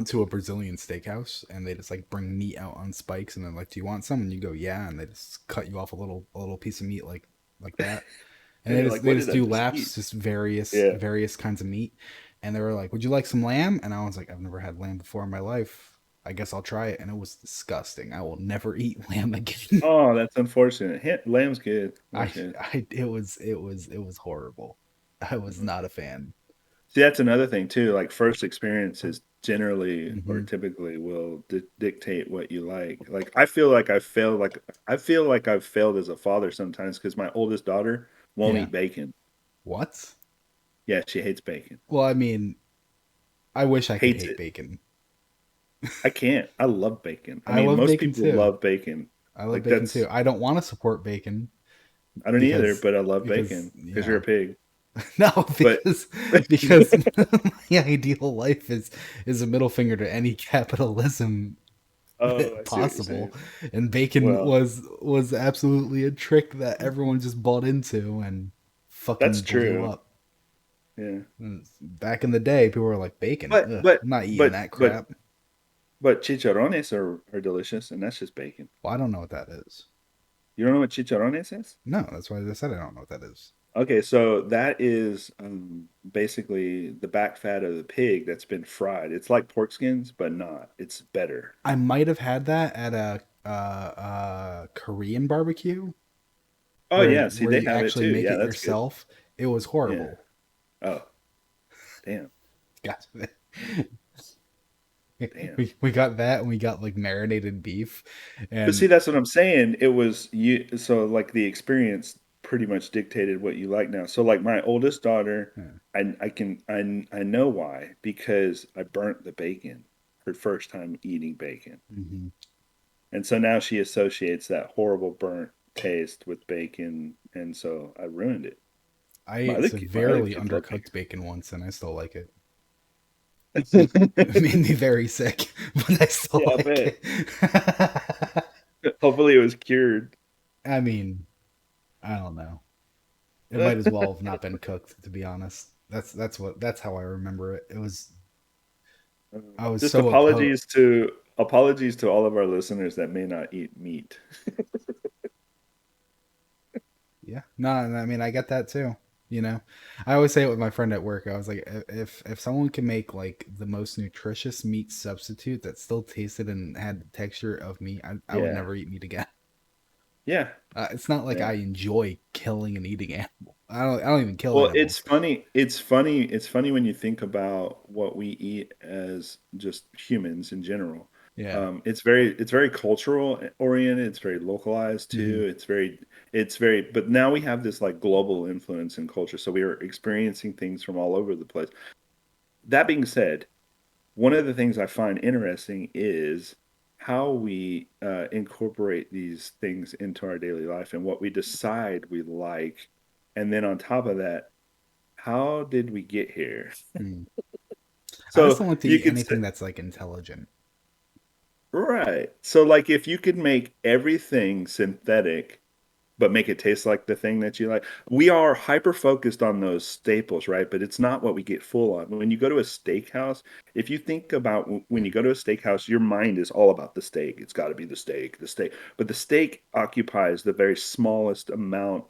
S1: to a Brazilian steakhouse and they just like bring meat out on spikes and they're like, "Do you want some?" And you go, "Yeah," and they just cut you off a little piece of meat like that. And
S2: And
S1: they
S2: you're
S1: just
S2: like,
S1: they
S2: what did
S1: just
S2: I
S1: do
S2: just eat?
S1: laps, just various
S2: Yeah.
S1: various kinds of meat. And they were like, "Would you like some lamb?" And I was like, "I've never had lamb before in my life. I guess I'll try it." And it was disgusting. I will never eat lamb again.
S2: Oh, that's unfortunate. Lamb's good.
S1: I
S2: Lamb's good.
S1: I it was horrible. I was
S2: Mhm.
S1: not a fan.
S2: See, that's another thing too. Like first experiences generally or
S1: Hmm.
S2: typically will dictate what you like. Like I feel like I failed. Like I feel like I've failed as a father sometimes because my oldest daughter won't
S1: Yeah.
S2: eat bacon.
S1: What?
S2: Yeah, she hates bacon.
S1: Well, I mean, I wish I could
S2: Hates
S1: hate
S2: it.
S1: bacon.
S2: I can't. I love bacon. I
S1: I
S2: mean,
S1: love
S2: most
S1: bacon
S2: people
S1: too.
S2: love bacon.
S1: I love
S2: Like
S1: bacon too.
S2: that's
S1: I don't want to support bacon
S2: I don't either,
S1: because
S2: but I love
S1: because
S2: bacon because you're a pig.
S1: no,
S2: But
S1: because my ideal life is a middle finger to any capitalism
S2: oh, I see what you're
S1: possible,
S2: saying.
S1: and bacon
S2: Well,
S1: was absolutely a trick that everyone just bought into and
S2: that's
S1: fucking blew
S2: true.
S1: up.
S2: Yeah.
S1: And back in the day, people were like, "Bacon?
S2: But
S1: Ugh,
S2: but
S1: I'm not eating
S2: but
S1: that
S2: but
S1: crap."
S2: but chicharrones are delicious, and that's just bacon.
S1: Well, I don't know what that is.
S2: You don't know what chicharrones is?
S1: No, that's why I said I don't know what that is.
S2: Okay, so that is basically the back fat of the pig that's been fried. It's like pork skins, but not. It's better.
S1: I might have had that at a Korean barbecue
S2: Oh
S1: where
S2: yeah, see
S1: where
S2: they
S1: you
S2: have it
S1: actually
S2: too.
S1: make
S2: Yeah,
S1: it
S2: that's good.
S1: yourself. It was
S2: Yeah.
S1: horrible.
S2: Oh, damn,
S1: Got
S2: damn.
S1: we got that and we got like marinated beef
S2: But see,
S1: and
S2: that's what I'm saying. It was you. So like the experience pretty much dictated what you like now. So like my oldest daughter,
S1: yeah.
S2: I know why because I burnt the bacon her first time eating bacon.
S1: Hmm.
S2: And so now she associates that horrible burnt taste with bacon, and so I ruined it.
S1: I
S2: My
S1: ate
S2: other my other
S1: severely
S2: kids love
S1: undercooked bacon once and I still like it. It
S2: bacon.
S1: made me very sick, but I still
S2: Yeah, I
S1: like
S2: bet.
S1: it.
S2: Hopefully, it was cured.
S1: I mean, I don't know. It might as well have not been cooked, to be honest. That's how I remember it. I was
S2: Just
S1: so opposed.
S2: apologies to all of our listeners that may not eat meat.
S1: Yeah, no, and I mean I get that too. I always say it with my friend at work. I was like, if someone can make like the most nutritious meat substitute that still tasted and had the texture of meat, I would
S2: Yeah,
S1: never eat meat again.
S2: yeah,
S1: It's not like
S2: yeah.
S1: I enjoy killing and eating animal. I don't even kill
S2: Well, it's
S1: animals.
S2: funny. It's funny. It's funny when you think about what we eat as just humans in general.
S1: Yeah.
S2: It's very cultural oriented. It's very localized
S1: Hmm.
S2: too. It's very. But now we have this like global influence in culture, so we are experiencing things from all over the place. that being said, one of the things I find interesting is how we incorporate these things into our daily life and what we decide we like. And then on top of that, how did we get here?
S1: Hmm. I just
S2: So
S1: don't like to
S2: you
S1: eat
S2: could say,
S1: anything that's like intelligent.
S2: right. So, like, if you could make everything synthetic, but make it taste like the thing that you like. We are hyper focused on those staples, right? But it's not what we get full on. When you go to a steakhouse, if you think about when you go to a steakhouse, your mind is all about the steak. It's got to be the steak, the steak. But the steak occupies the very smallest amount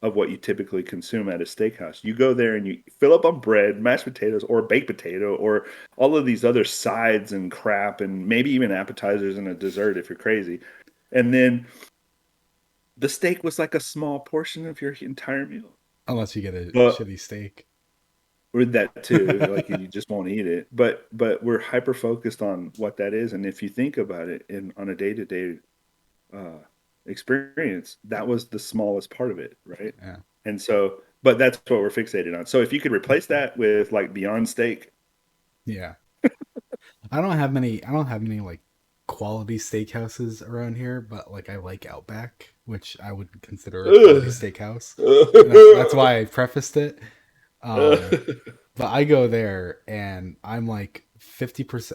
S2: of what you typically consume at a steakhouse. You go there and you fill up on bread, mashed potatoes, or baked potato, or all of these other sides and crap, and maybe even appetizers and a dessert if you're crazy. And then the steak was like a small portion of your entire meal.
S1: Unless you get a
S2: But
S1: shitty steak.
S2: or that too, like you just won't eat it. But we're hyper focused on what that is, and if you think about it in on a day to day experience, that was the smallest part of it, right?
S1: Yeah.
S2: And so, but that's what we're fixated on. So if you could replace that with like Beyond Steak,
S1: Yeah. I don't have many like quality steakhouses around here, but like I like Outback, which I would consider a quality
S2: ugh.
S1: steakhouse. And that's why I prefaced it. Um but I go there and I'm like 50%,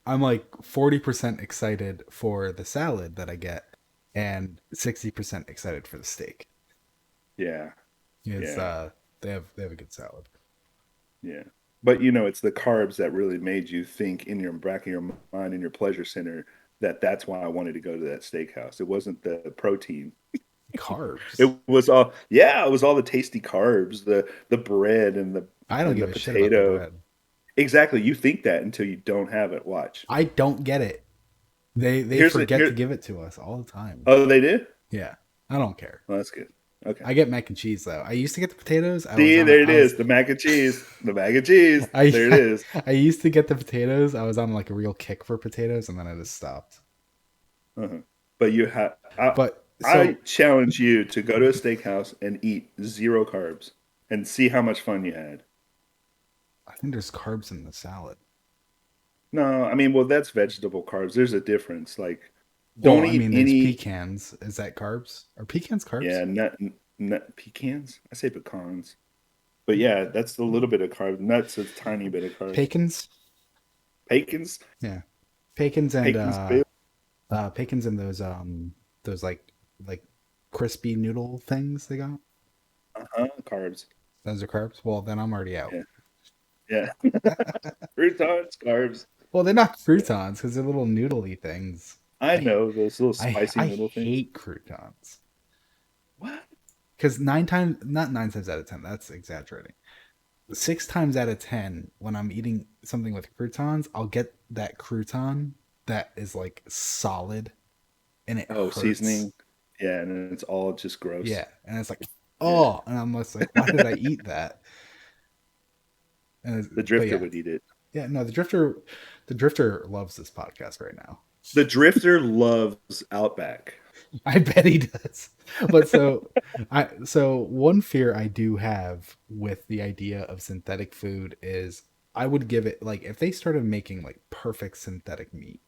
S1: I'm like 40% excited for the salad that I get and 60% excited for the steak.
S2: Yeah,
S1: Is
S2: yeah.
S1: they have a good salad.
S2: Yeah. But you know, it's the carbs that really made you think in your back of your mind, in your pleasure center, that that's why I wanted to go to that steakhouse. It wasn't the protein.
S1: Carbs.
S2: It was all, yeah, it was all the tasty carbs, the bread
S1: I don't
S2: and the
S1: give a shit about the
S2: potato.
S1: bread.
S2: Exactly. You think that until you don't have it. Watch.
S1: I don't get it. They
S2: Here's it.
S1: forget to
S2: Here.
S1: give it to us all the time.
S2: Oh, they did?
S1: Yeah, I don't care.
S2: Oh, that's good. Okay.
S1: I get mac and cheese though. I used to get the potatoes.
S2: See, there it is. The mac and cheese. The mac and cheese.
S1: I
S2: There it is.
S1: I used to get the potatoes. I was on like a real kick for potatoes, and then I just stopped.
S2: Uh-huh. But you have,
S1: But
S2: I
S1: so
S2: challenge you to go to a steakhouse and eat zero carbs and see how much fun you had.
S1: I think there's carbs in the salad.
S2: No, I mean, well, that's vegetable carbs. There's a difference. Like,
S1: Well,
S2: don't
S1: I
S2: eat
S1: mean, there's
S2: any,
S1: pecans. Is that carbs? Are pecans carbs?
S2: yeah, nut pecans. I say pecans, but yeah, that's a little bit of carb. Nuts, a tiny bit of carbs.
S1: Pecans?
S2: Pecans,
S1: Yeah, pecans and
S2: pecans, too.
S1: pecans and those like crispy noodle things they got.
S2: Uh-huh, carbs.
S1: Those are carbs. Well, then I'm already out.
S2: Yeah, yeah. Croutons, carbs.
S1: Well, they're not
S2: Yeah.
S1: croutons because they're little noodly things.
S2: I
S1: I
S2: know those little
S1: I
S2: spicy
S1: I
S2: little things.
S1: hate croutons
S2: What?
S1: because not 9 times out of 10, that's exaggerating. 6 times out of 10, when I'm eating something with croutons, I'll get that crouton that is like solid and it
S2: Oh,
S1: hurts.
S2: seasoning. Yeah, and then it's all just gross.
S1: Yeah, and it's like,
S2: Yeah.
S1: oh, and I'm just like, why did I eat that?
S2: The
S1: But
S2: drifter
S1: yeah,
S2: would eat it.
S1: yeah, no, the drifter loves this podcast right now.
S2: The drifter loves Outback.
S1: I bet he does. But so one fear I do have with the idea of synthetic food is I would give it like if they started making like perfect synthetic meat,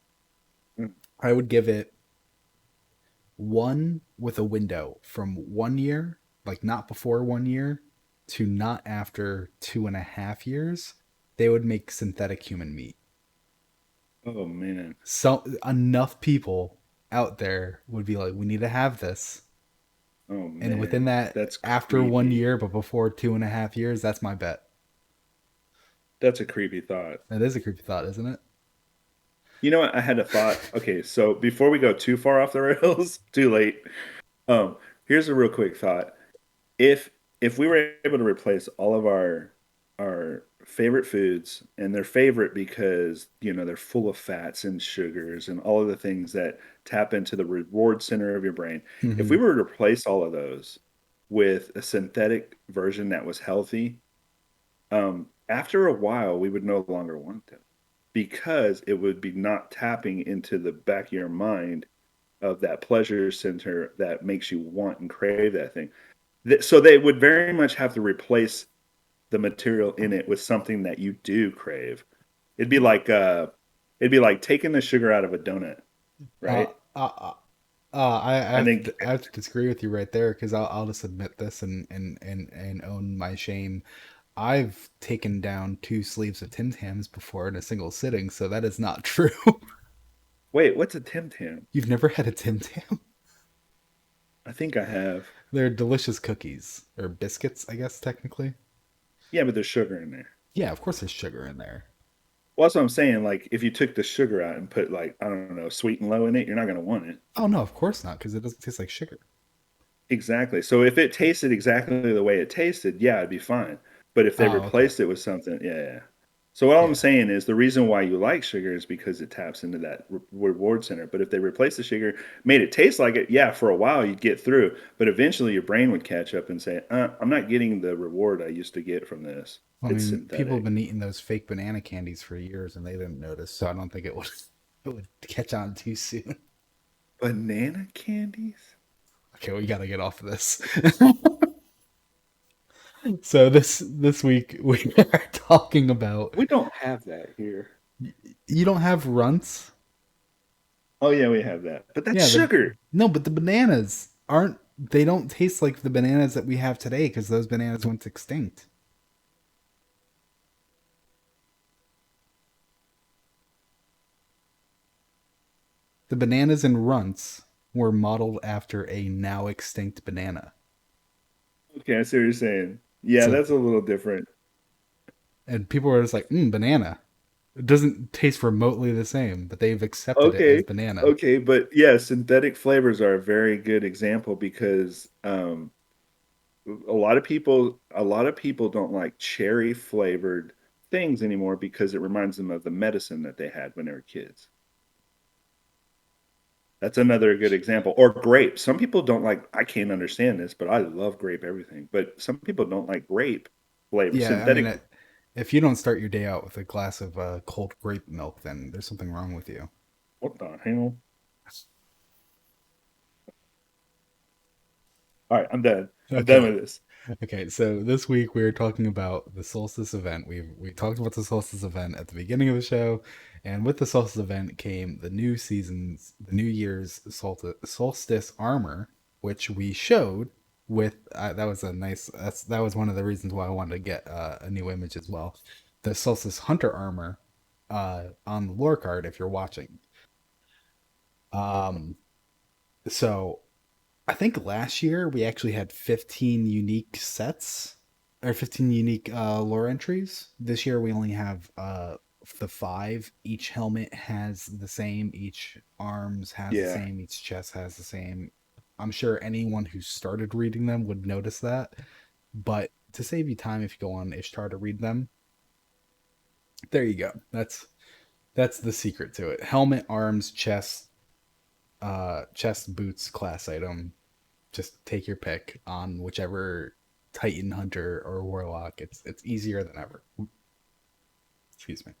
S2: Mm.
S1: I would give it one with a window from 1 year, like not before 1 year, to not after 2.5 years. They would make synthetic human meat.
S2: Oh man.
S1: So enough people out there would be like, we need to have this.
S2: Oh
S1: And within
S2: man.
S1: that,
S2: That's
S1: after one
S2: creepy.
S1: year, but before 2.5 years, that's my bet.
S2: That's a creepy thought.
S1: That is a creepy thought, isn't it?
S2: You know what? I had a thought. Okay, so before we go too far off the rails, too late. Um, Here's a real quick thought. If if we were able to replace all of our favorite foods, and they're favorite because you know they're full of fats and sugars and all of the things that tap into the reward center of your brain, if we
S1: Hmm.
S2: were to replace all of those with a synthetic version that was healthy, after a while we would no longer want them because it would be not tapping into the back of your mind of that pleasure center that makes you want and crave that thing. So they would very much have to replace the material in it with something that you do crave. It'd be like uh it'd be like taking the sugar out of a donut,
S1: Uh,
S2: right?
S1: uh, uh, I
S2: I
S1: have
S2: think
S1: to I have to disagree with you right there because I'll just admit this and own my shame. I've taken down two sleeves of Tim Tams before in a single sitting, so that is not true.
S2: wait, what's a Tim Tam?
S1: You've never had a Tim Tam?
S2: I think I have.
S1: They're delicious cookies or biscuits, I guess technically.
S2: Yeah, but there's sugar in there.
S1: Yeah, of course there's sugar in there.
S2: Well, that's what I'm saying. Like, if you took the sugar out and put like, I don't know, sweet and low in it, you're not gonna want it.
S1: Oh no, of course not, because it doesn't taste like sugar.
S2: Exactly. So if it tasted exactly the way it tasted, yeah, it'd be fine. But if they
S1: Oh, okay.
S2: replaced it with something, yeah, yeah. So all I'm
S1: Yeah.
S2: saying is the reason why you like sugar is because it taps into that reward center. But if they replaced the sugar, made it taste like it, yeah, for a while you'd get through. But eventually your brain would catch up and say, I'm not getting the reward I used to get from this.
S1: I
S2: It's
S1: mean, people have
S2: synthetic.
S1: been eating those fake banana candies for years and they didn't notice, so I don't think it would it would catch on too soon.
S2: Banana candies?
S1: Okay, we gotta get off of this. So this week we are talking about
S2: We don't have that here.
S1: you don't have runts?
S2: Oh yeah, we have that. But that's
S1: Yeah, the
S2: sugar.
S1: no, but the bananas aren't they don't taste like the bananas that we have today because those bananas went extinct. The bananas in runts were modeled after a now extinct banana.
S2: Okay, I see what you're saying. Yeah,
S1: So
S2: that's a little different.
S1: and people were just like, banana. It doesn't taste remotely the same, but they've accepted it as
S2: Okay,
S1: banana.
S2: okay, but yeah, synthetic flavors are a very good example because a lot of people don't like cherry flavored things anymore because it reminds them of the medicine that they had when they were kids. That's another good example. Or grape. Some people don't like, I can't understand this, but I love grape everything. But some people don't like grape flavor,
S1: Yeah, I mean,
S2: synthetic.
S1: if you don't start your day out with a glass of cold grape milk, then there's something wrong with you.
S2: What the hell? All right, I'm done. I'm done
S1: Okay.
S2: with this.
S1: Okay, so this week we're talking about the solstice event. We talked about the solstice event at the beginning of the show, and with the solstice event came the New Year's solstice armor, which we showed with. That was a nice. That was one of the reasons why I wanted to get a new image as well. The solstice hunter armor on the lore card if you're watching. Um, so I think last year we actually had 15 unique sets or 15 unique lore entries. This year we only have the five. Each helmet has the same, each arms has the
S2: Yeah.
S1: same, each chest has the same. I'm sure anyone who started reading them would notice that. But to save you time, if you go on Ishtar to read them, there you go. That's the secret to it. Helmet, arms, chest, boots, class item, just take your pick on whichever Titan Hunter or Warlock. It's easier than ever. Excuse me.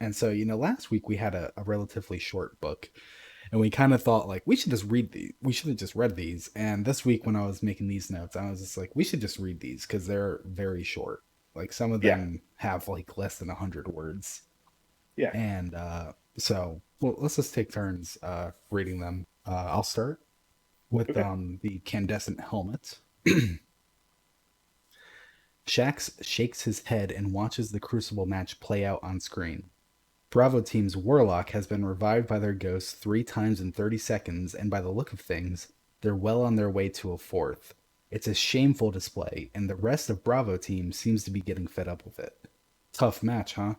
S1: And so last week we had a relatively short book, and we kind of thought like we should just read these. We should have just read these. And this week when I was making these notes, I was just like, we should just read these because they're very short. Like some of
S2: Yeah.
S1: them have like less than 100 words,
S2: Yeah.
S1: and well, let's just take turns reading them. I'll start with
S2: Okay.
S1: the Candescent Helmet. Shax shakes his head and watches the Crucible match play out on screen. Bravo Team's Warlock has been revived by their ghosts 3 times in 30 seconds, and by the look of things, they're well on their way to a fourth. It's a shameful display, and the rest of Bravo Team seems to be getting fed up with it. Tough match, huh?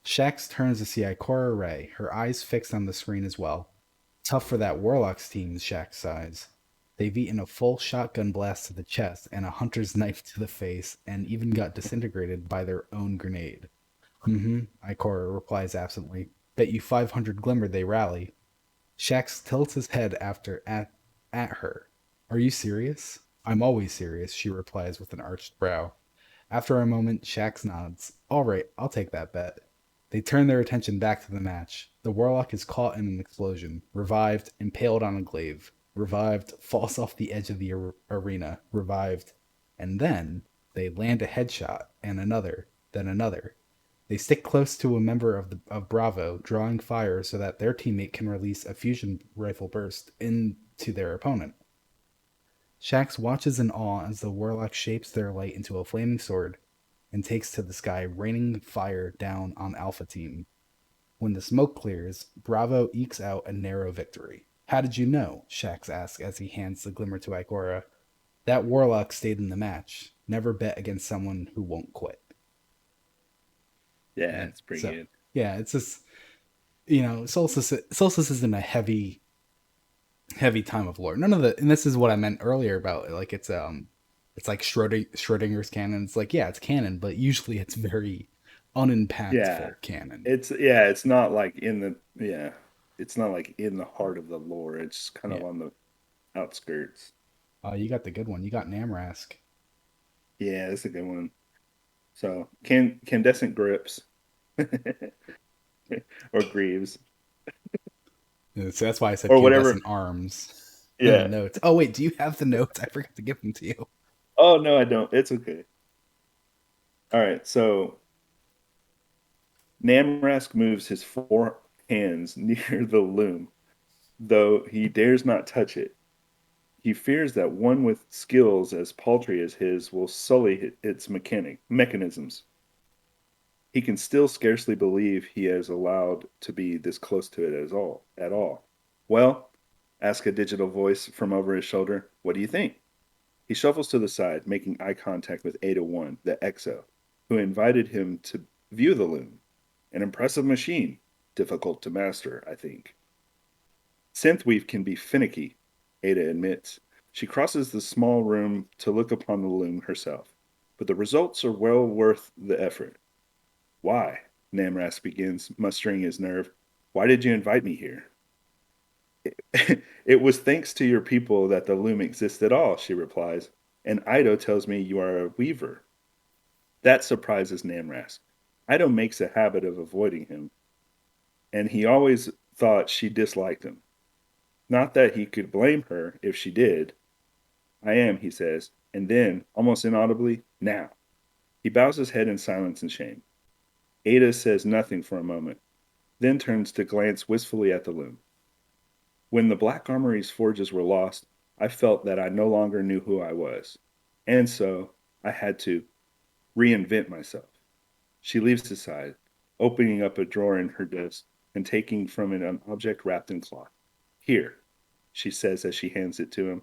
S1: Shax turns to see Ikora Ray, her eyes fixed on the screen as well. Tough for that Warlock's team, Shax sighs. They've eaten a full shotgun blast to the chest and a hunter's knife to the face, and even got disintegrated by their own grenade. Mm-hmm, Ikora replies absently. Bet you 500 glimmer they rally. Shax tilts his head at her. Are you serious? I'm always serious, she replies with an arched brow. After a moment, Shax nods. All right, I'll take that bet. They turn their attention back to the match. The Warlock is caught in an explosion, revived, impaled on a glaive. Revived, falls off the edge of the arena, revived. And then They land a headshot and another, then another. They stick close to a member of Bravo, drawing fire so that their teammate can release a fusion rifle burst into their opponent. Shax watches in awe as the warlock shapes their light into a flaming sword and takes to the sky, raining fire down on Alpha Team. When the smoke clears, Bravo ekes out a narrow victory. How did you know? Shax asks as he hands the glimmer to Ikora. That warlock stayed in the match. Never bet against someone who won't quit.
S2: Yeah,
S1: And
S2: it's pretty
S1: so,
S2: good.
S1: yeah, it's just, you know, Solstice isn't a heavy time of lore. None of the, and this is what I meant earlier about like it's like Schrodinger's canon. It's like, yeah, it's canon, but usually it's very
S2: Yeah.
S1: unimpactful canon.
S2: It's not like in the yeah, it's not like in the heart of the lore. It's kind
S1: Yeah.
S2: of on the outskirts.
S1: You got the good one. You got Namrask.
S2: Yeah, that's a good one. So Candescent Grips or Greaves
S1: So that's why I said
S2: or whatever.
S1: Candescent Arms in the
S2: Yeah.
S1: notes. Oh wait, do you have the notes? I forgot to give them to you.
S2: Oh no, I don't. It's okay. All right. So Namrask moves his four hands near the loom, though he dares not touch it. He fears that one with skills as paltry as his will sully its mechanisms. He can still scarcely believe he has allowed to be this close to it at all. Well, asked a digital voice from over his shoulder, what do you think? He shuffles to the side, making eye contact with Ada 1, the EXO, who invited him to view the loom. An impressive machine, difficult to master, I think. Synthweave can be finicky, Ada admits. She crosses the small room to look upon the loom herself, but the results are well worth the effort. Why? Namras begins, mustering his nerve. Why did you invite me here? It was thanks to your people that the loom exists at all, she replies. And Ido tells me you are a weaver. That surprises Namras. Ido makes a habit of avoiding him, and he always thought she disliked him. Not that he could blame her if she did. I am, he says, and then, almost inaudibly, now. He bows his head in silence and shame. Ada says nothing for a moment, then turns to glance wistfully at the loom. When the Black Armory's forges were lost, I felt that I no longer knew who I was. And so I had to reinvent myself. She leaves his side, opening up a drawer in her desk and taking from it an object wrapped in cloth. Here, she says as she hands it to him,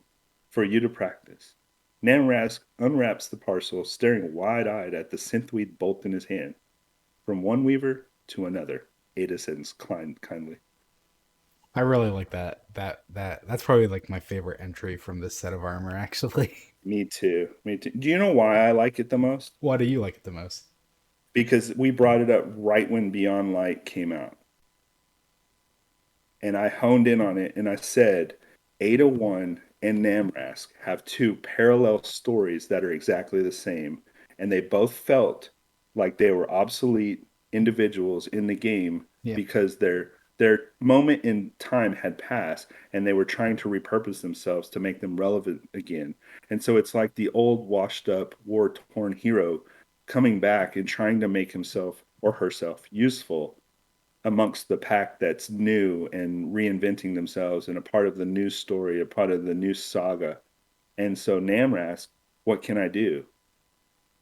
S2: for you to practice. Namrask unwraps the parcel, staring wide eyed at the synthweed bolt in his hand. From one weaver to another, Ada says kindly.
S1: I really like that's probably like my favorite entry from this set of armor actually.
S2: Me too. Me too. Do you know why I like it the most?
S1: Why do you like it the most?
S2: Because we brought it up right when Beyond Light came out. And I honed in on it and I said, Ada 1 and Namrask have two parallel stories that are exactly the same. And they both felt like they were obsolete individuals in the game
S1: Yeah.
S2: because their moment in time had passed and they were trying to repurpose themselves to make them relevant again. And so it's like the old washed up war torn hero coming back and trying to make himself or herself useful amongst the pack that's new and reinventing themselves and a part of the new story, a part of the new saga. And so Namras, what can I do?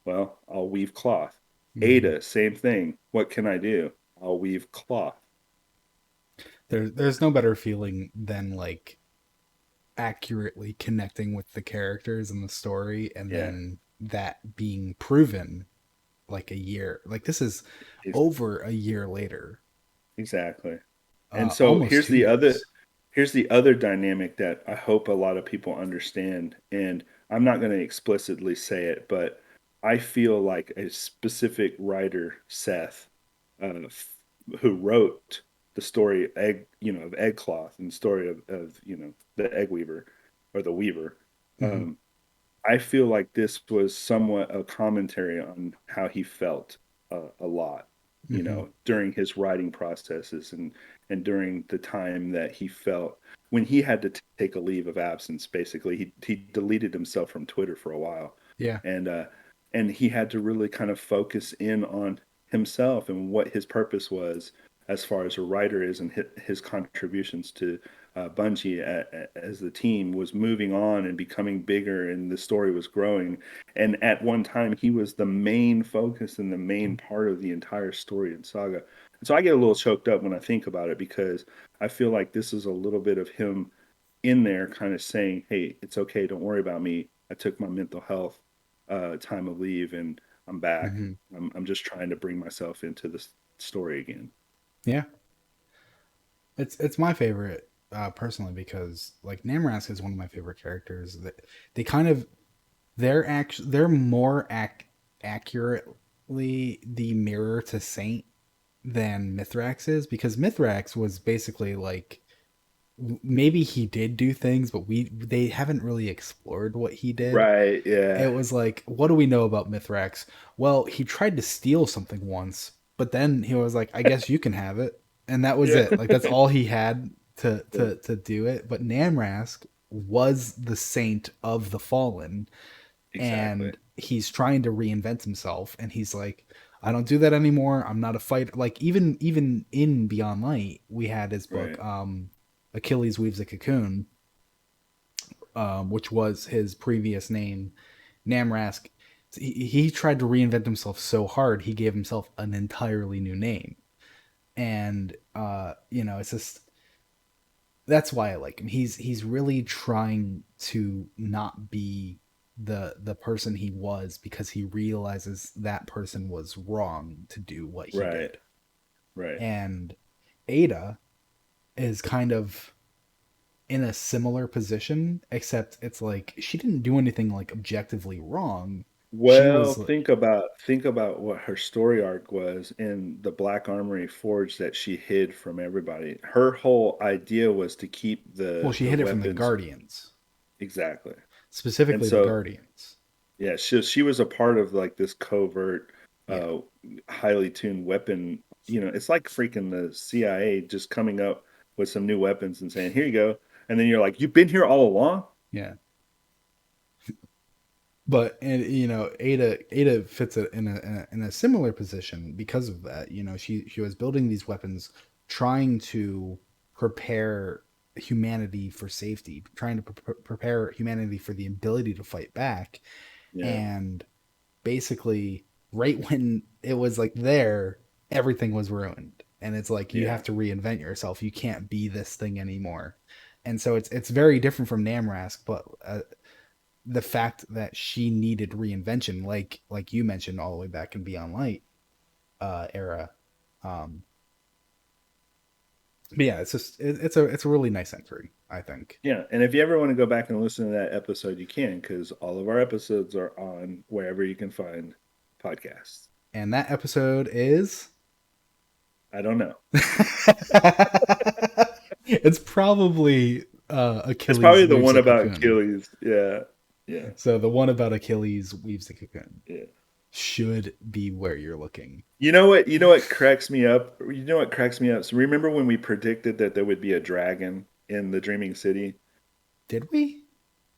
S2: Well, I'll weave cloth.
S1: Mm-hmm.
S2: Ada, same thing. What can I do? I'll weave cloth.
S1: There's no better feeling than like accurately connecting with the characters and the story and
S2: Yeah,
S1: then that being proven like a year. Like this is over a year later.
S2: exactly. And so
S1: Almost 2 years.
S2: here's the other dynamic that I hope a lot of people understand. And I'm not going to explicitly say it, but I feel like a specific writer, Seth, who wrote the story of egg cloth and the story of the egg weaver or the weaver.
S1: Mm-hmm.
S2: Um, I feel like this was somewhat a commentary on how he felt a lot,
S1: Mm-hmm.
S2: during his writing processes and during the time that he felt when he had to take a leave of absence. Basically, he deleted himself from Twitter for a while,
S1: Yeah.
S2: and and he had to really kind of focus in on himself and what his purpose was as far as a writer is, and his contributions to Bungie as the team was moving on and becoming bigger, and the story was growing. And at one time, he was the main focus and the main part of the entire story and saga. And so I get a little choked up when I think about it, because I feel like this is a little bit of him in there kind of saying, hey, it's okay, don't worry about me. I took my mental health time of leave, and I'm back.
S1: Hmm.
S2: I'm just trying to bring myself into this story again.
S1: Yeah, it's my favorite personally because like Namrask is one of my favorite characters. That they kind of they're more accurately the mirror to Saint than Mithrax is, because Mithrax was basically like maybe he did do things, but they haven't really explored what he did.
S2: Right,
S1: It
S2: yeah.
S1: was like, what do we know about Mithrax? Well, he tried to steal something once, but then he was like, I guess you can have it. And that was
S2: Yeah.
S1: it. Like that's all he had to
S2: Yeah,
S1: to do it. But Namrask was the saint of the fallen,
S2: exactly.
S1: and he's trying to reinvent himself, and he's like, I don't do that anymore. I'm not a fighter. Like even in Beyond Light, we had his book,
S2: Right.
S1: Achilles Weaves a Cocoon, which was his previous name, Namrask. He tried to reinvent himself so hard he gave himself an entirely new name, and it's just that's why I like him. He's really trying to not be the person he was, because he realizes that person was wrong to do what he
S2: Right.
S1: did.
S2: Right.
S1: And Ada is kind of in a similar position, except it's like she didn't do anything like objectively wrong. She
S2: Well,
S1: was
S2: think about what her story arc was in the Black Armory Forge that she hid from everybody. Her whole idea was to keep
S1: well,
S2: the
S1: she
S2: the
S1: hid it from the
S2: weapons.
S1: Guardians,
S2: Exactly. And
S1: specifically the
S2: so,
S1: Guardians.
S2: yeah, she was a part of like this covert,
S1: Yeah,
S2: uh, highly tuned weapon. It's like freaking the CIA just coming up with some new weapons and saying, "Here you go," and then you're like, "You've been here all along."
S1: yeah. But and Ada fits it in a similar position because of that. She was building these weapons, trying to prepare humanity for safety, trying to prepare humanity for the ability to fight back,
S2: Yeah,
S1: and basically right when it was like there, everything was ruined, and it's like you
S2: yeah,
S1: have to reinvent yourself. You can't be this thing anymore. And so it's very different from Namrask, but the fact that she needed reinvention, like you mentioned all the way back in Beyond Light era. Um, but yeah, it's a really nice entry, I think.
S2: yeah. And if you ever want to go back and listen to that episode, you can, because all of our episodes are on wherever you can find podcasts.
S1: And that episode is
S2: I don't know.
S1: it's probably
S2: It's
S1: Achilles
S2: probably the
S1: weaves
S2: one
S1: a
S2: about
S1: cocoon.
S2: Achilles. Yeah, yeah,
S1: So the one about Achilles weaves a cocoon
S2: yeah.
S1: should be where you're looking.
S2: You know what? You know what cracks me up? You know what cracks me up? So remember when we predicted that there would be a dragon in the Dreaming City?
S1: Did we?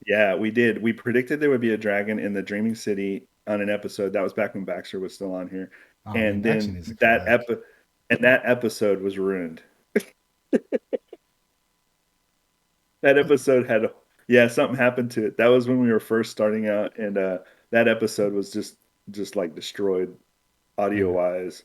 S2: Yeah, we did. We predicted there would be a dragon in the Dreaming City on an episode. That was back when Baxter was still on here.
S1: Oh man,
S2: And
S1: Baxter
S2: then
S1: needs to come back.
S2: that episode was ruined. That episode had yeah, something happened to it. That was when we were first starting out, and that episode was just like destroyed audio
S1: Yeah,
S2: wise.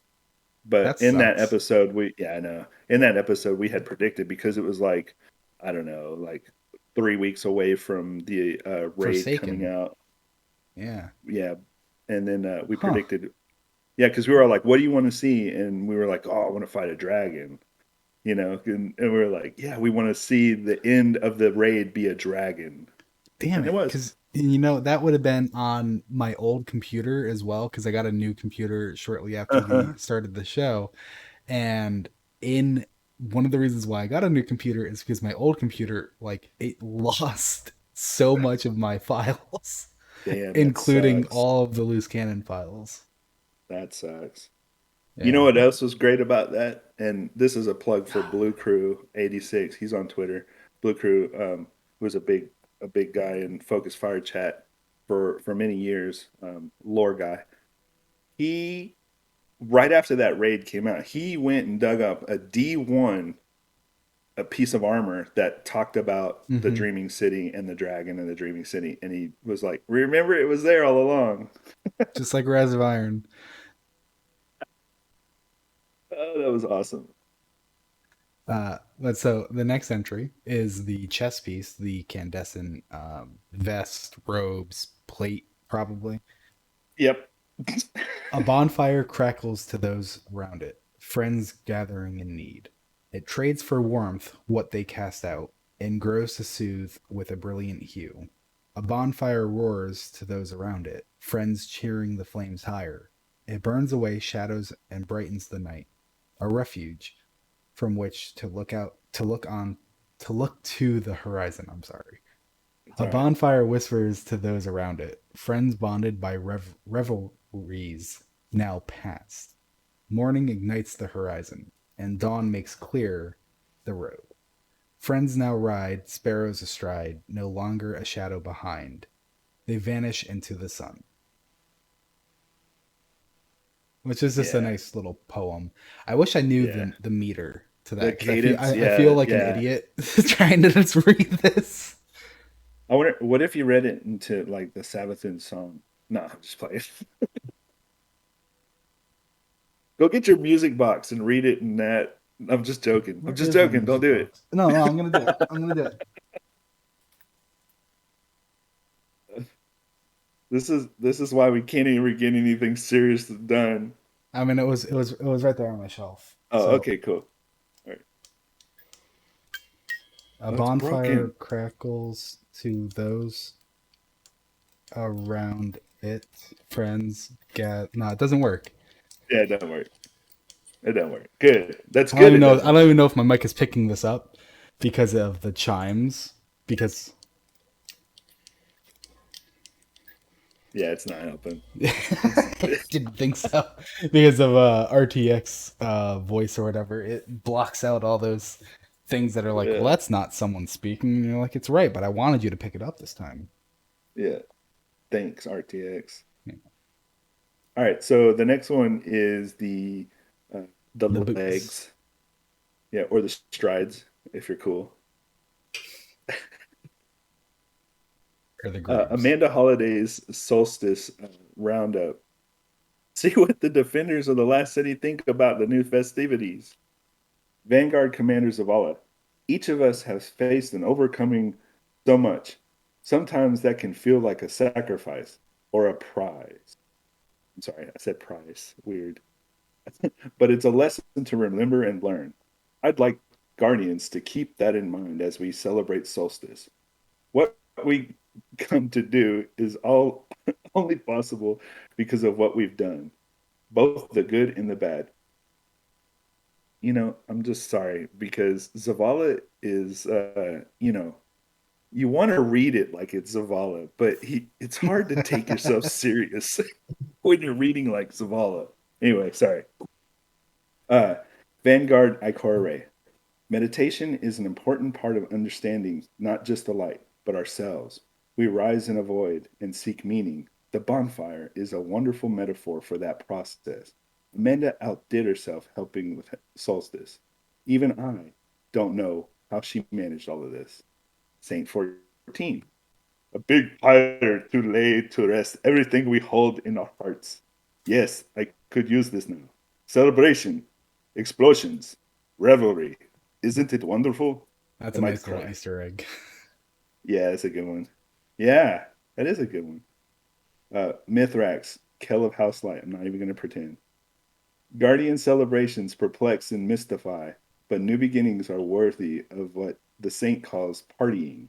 S2: But
S1: that
S2: in that
S1: sucks.
S2: episode, yeah, I know. In that episode, we had predicted, because it was like, I don't know, like 3 weeks away from the raid coming
S1: Forsaken.
S2: out.
S1: Yeah.
S2: Yeah, and then we
S1: Huh.
S2: predicted, yeah, because we were all like, "What do you want to see?" And we were like, "Oh, I want to fight a dragon," and we were like, "Yeah, we want to see the end of the raid be a dragon,"
S1: Damn
S2: and it
S1: it.
S2: was.
S1: Because, that would have been on my old computer as well, because I got a new computer shortly after we
S2: Uh-huh.
S1: started the show. And in one of the reasons why I got a new computer is because my old computer, like, it lost so much of my files,
S2: Damn, that
S1: including
S2: sucks.
S1: all of the loose cannon files.
S2: That sucks. You know
S1: Yeah.
S2: what else was great about that? And this is a plug for Blue Crew 86. He's on Twitter. Blue Crew was a big guy in Focus Fire chat. for many years, lore guy. He right after that raid came out, he went and dug up a D1 a piece of armor that talked about the
S1: Hmm.
S2: Dreaming City and the dragon and the Dreaming City, and he was like, "Remember, it was there all along."
S1: Just like Rise of Iron.
S2: Oh, that was awesome.
S1: But so the next entry is the chess piece, the candescent vest, robes, plate, probably.
S2: Yep.
S1: A bonfire crackles to those around it, friends gathering in need. It trades for warmth what they cast out, and grows to soothe with a brilliant hue. A bonfire roars to those around it, friends cheering the flames higher. It burns away shadows and brightens the night, a refuge from which to look out, to look on, to look to the horizon. I'm sorry.
S2: It's
S1: A
S2: all right.
S1: bonfire whispers to those around it, friends bonded by revelries now past. Morning ignites the horizon, and dawn makes clear the road. Friends now ride, sparrows astride, no longer a shadow behind. They vanish into the sun, which is just a
S2: Yeah.
S1: nice little poem. I wish I knew
S2: Yeah.
S1: the meter to that
S2: The
S1: because I feel
S2: cadence.
S1: I feel
S2: Yeah.
S1: like an
S2: Yeah.
S1: idiot trying to just read this.
S2: I wonder what if you read it into like the Sabbathun song. No, I'm just playing. Go get your music box and read it in that. I'm just joking. I'm
S1: Where
S2: just
S1: is my
S2: joking. Don't
S1: music
S2: do it.
S1: box? No, no, I'm gonna do it. I'm gonna do it.
S2: This is why we can't even get anything serious done.
S1: I mean, it was right there on my shelf.
S2: Oh,
S1: So
S2: okay, cool. All right.
S1: a
S2: Oh, it's
S1: bonfire
S2: broken.
S1: crackles to those around it. Friends get no, it doesn't work.
S2: Yeah, it doesn't work. It doesn't work. Good. That's
S1: I don't
S2: good.
S1: even
S2: It
S1: know. I
S2: doesn't
S1: don't
S2: work.
S1: even know if my mic is picking this up because of the chimes. Because
S2: Yeah, it's not helping. It's
S1: I didn't think so. Because of RTX voice or whatever, it blocks out all those things that are like, well,
S2: yeah,
S1: that's not someone speaking. And you're like, it's right, but I wanted you to pick it up this time.
S2: yeah. Thanks, RTX.
S1: Yeah.
S2: All right, so the next one is the
S1: The boots
S2: legs, yeah, or the strides, if you're cool.
S1: or the grooves.
S2: Amanda Holliday's Solstice Roundup. See what the defenders of the last city think about the new festivities. Vanguard Commander Zavala. Each of us has faced and overcoming so much. Sometimes that can feel like a sacrifice or a prize. I'm sorry, I said prize. Weird. But it's a lesson to remember and learn. I'd like Guardians to keep that in mind as we celebrate solstice. What we come to do is all only possible because of what we've done, both the good and the bad. I'm just sorry because Zavala is, you want to read it like it's Zavala, but it's hard to take yourself serious when you're reading like Zavala. Anyway, sorry. Uh, Vanguard Ikore. Meditation is an important part of understanding not just the light, but ourselves. We rise in a void and seek meaning. The bonfire is a wonderful metaphor for that process. Amanda outdid herself helping with solstice. Even I don't know how she managed all of this. Saint 14. A big fire to lay to rest everything we hold in our hearts. Yes, I could use this now. Celebration, explosions, revelry. Isn't it wonderful?
S1: That's
S2: I
S1: a
S2: might
S1: nice little
S2: cry.
S1: Easter egg.
S2: Yeah, that's a good one. Yeah, that is a good one. Mithrax, Kell of House Light. I'm not even going to pretend. Guardian celebrations perplex and mystify, but new beginnings are worthy of what the saint calls partying.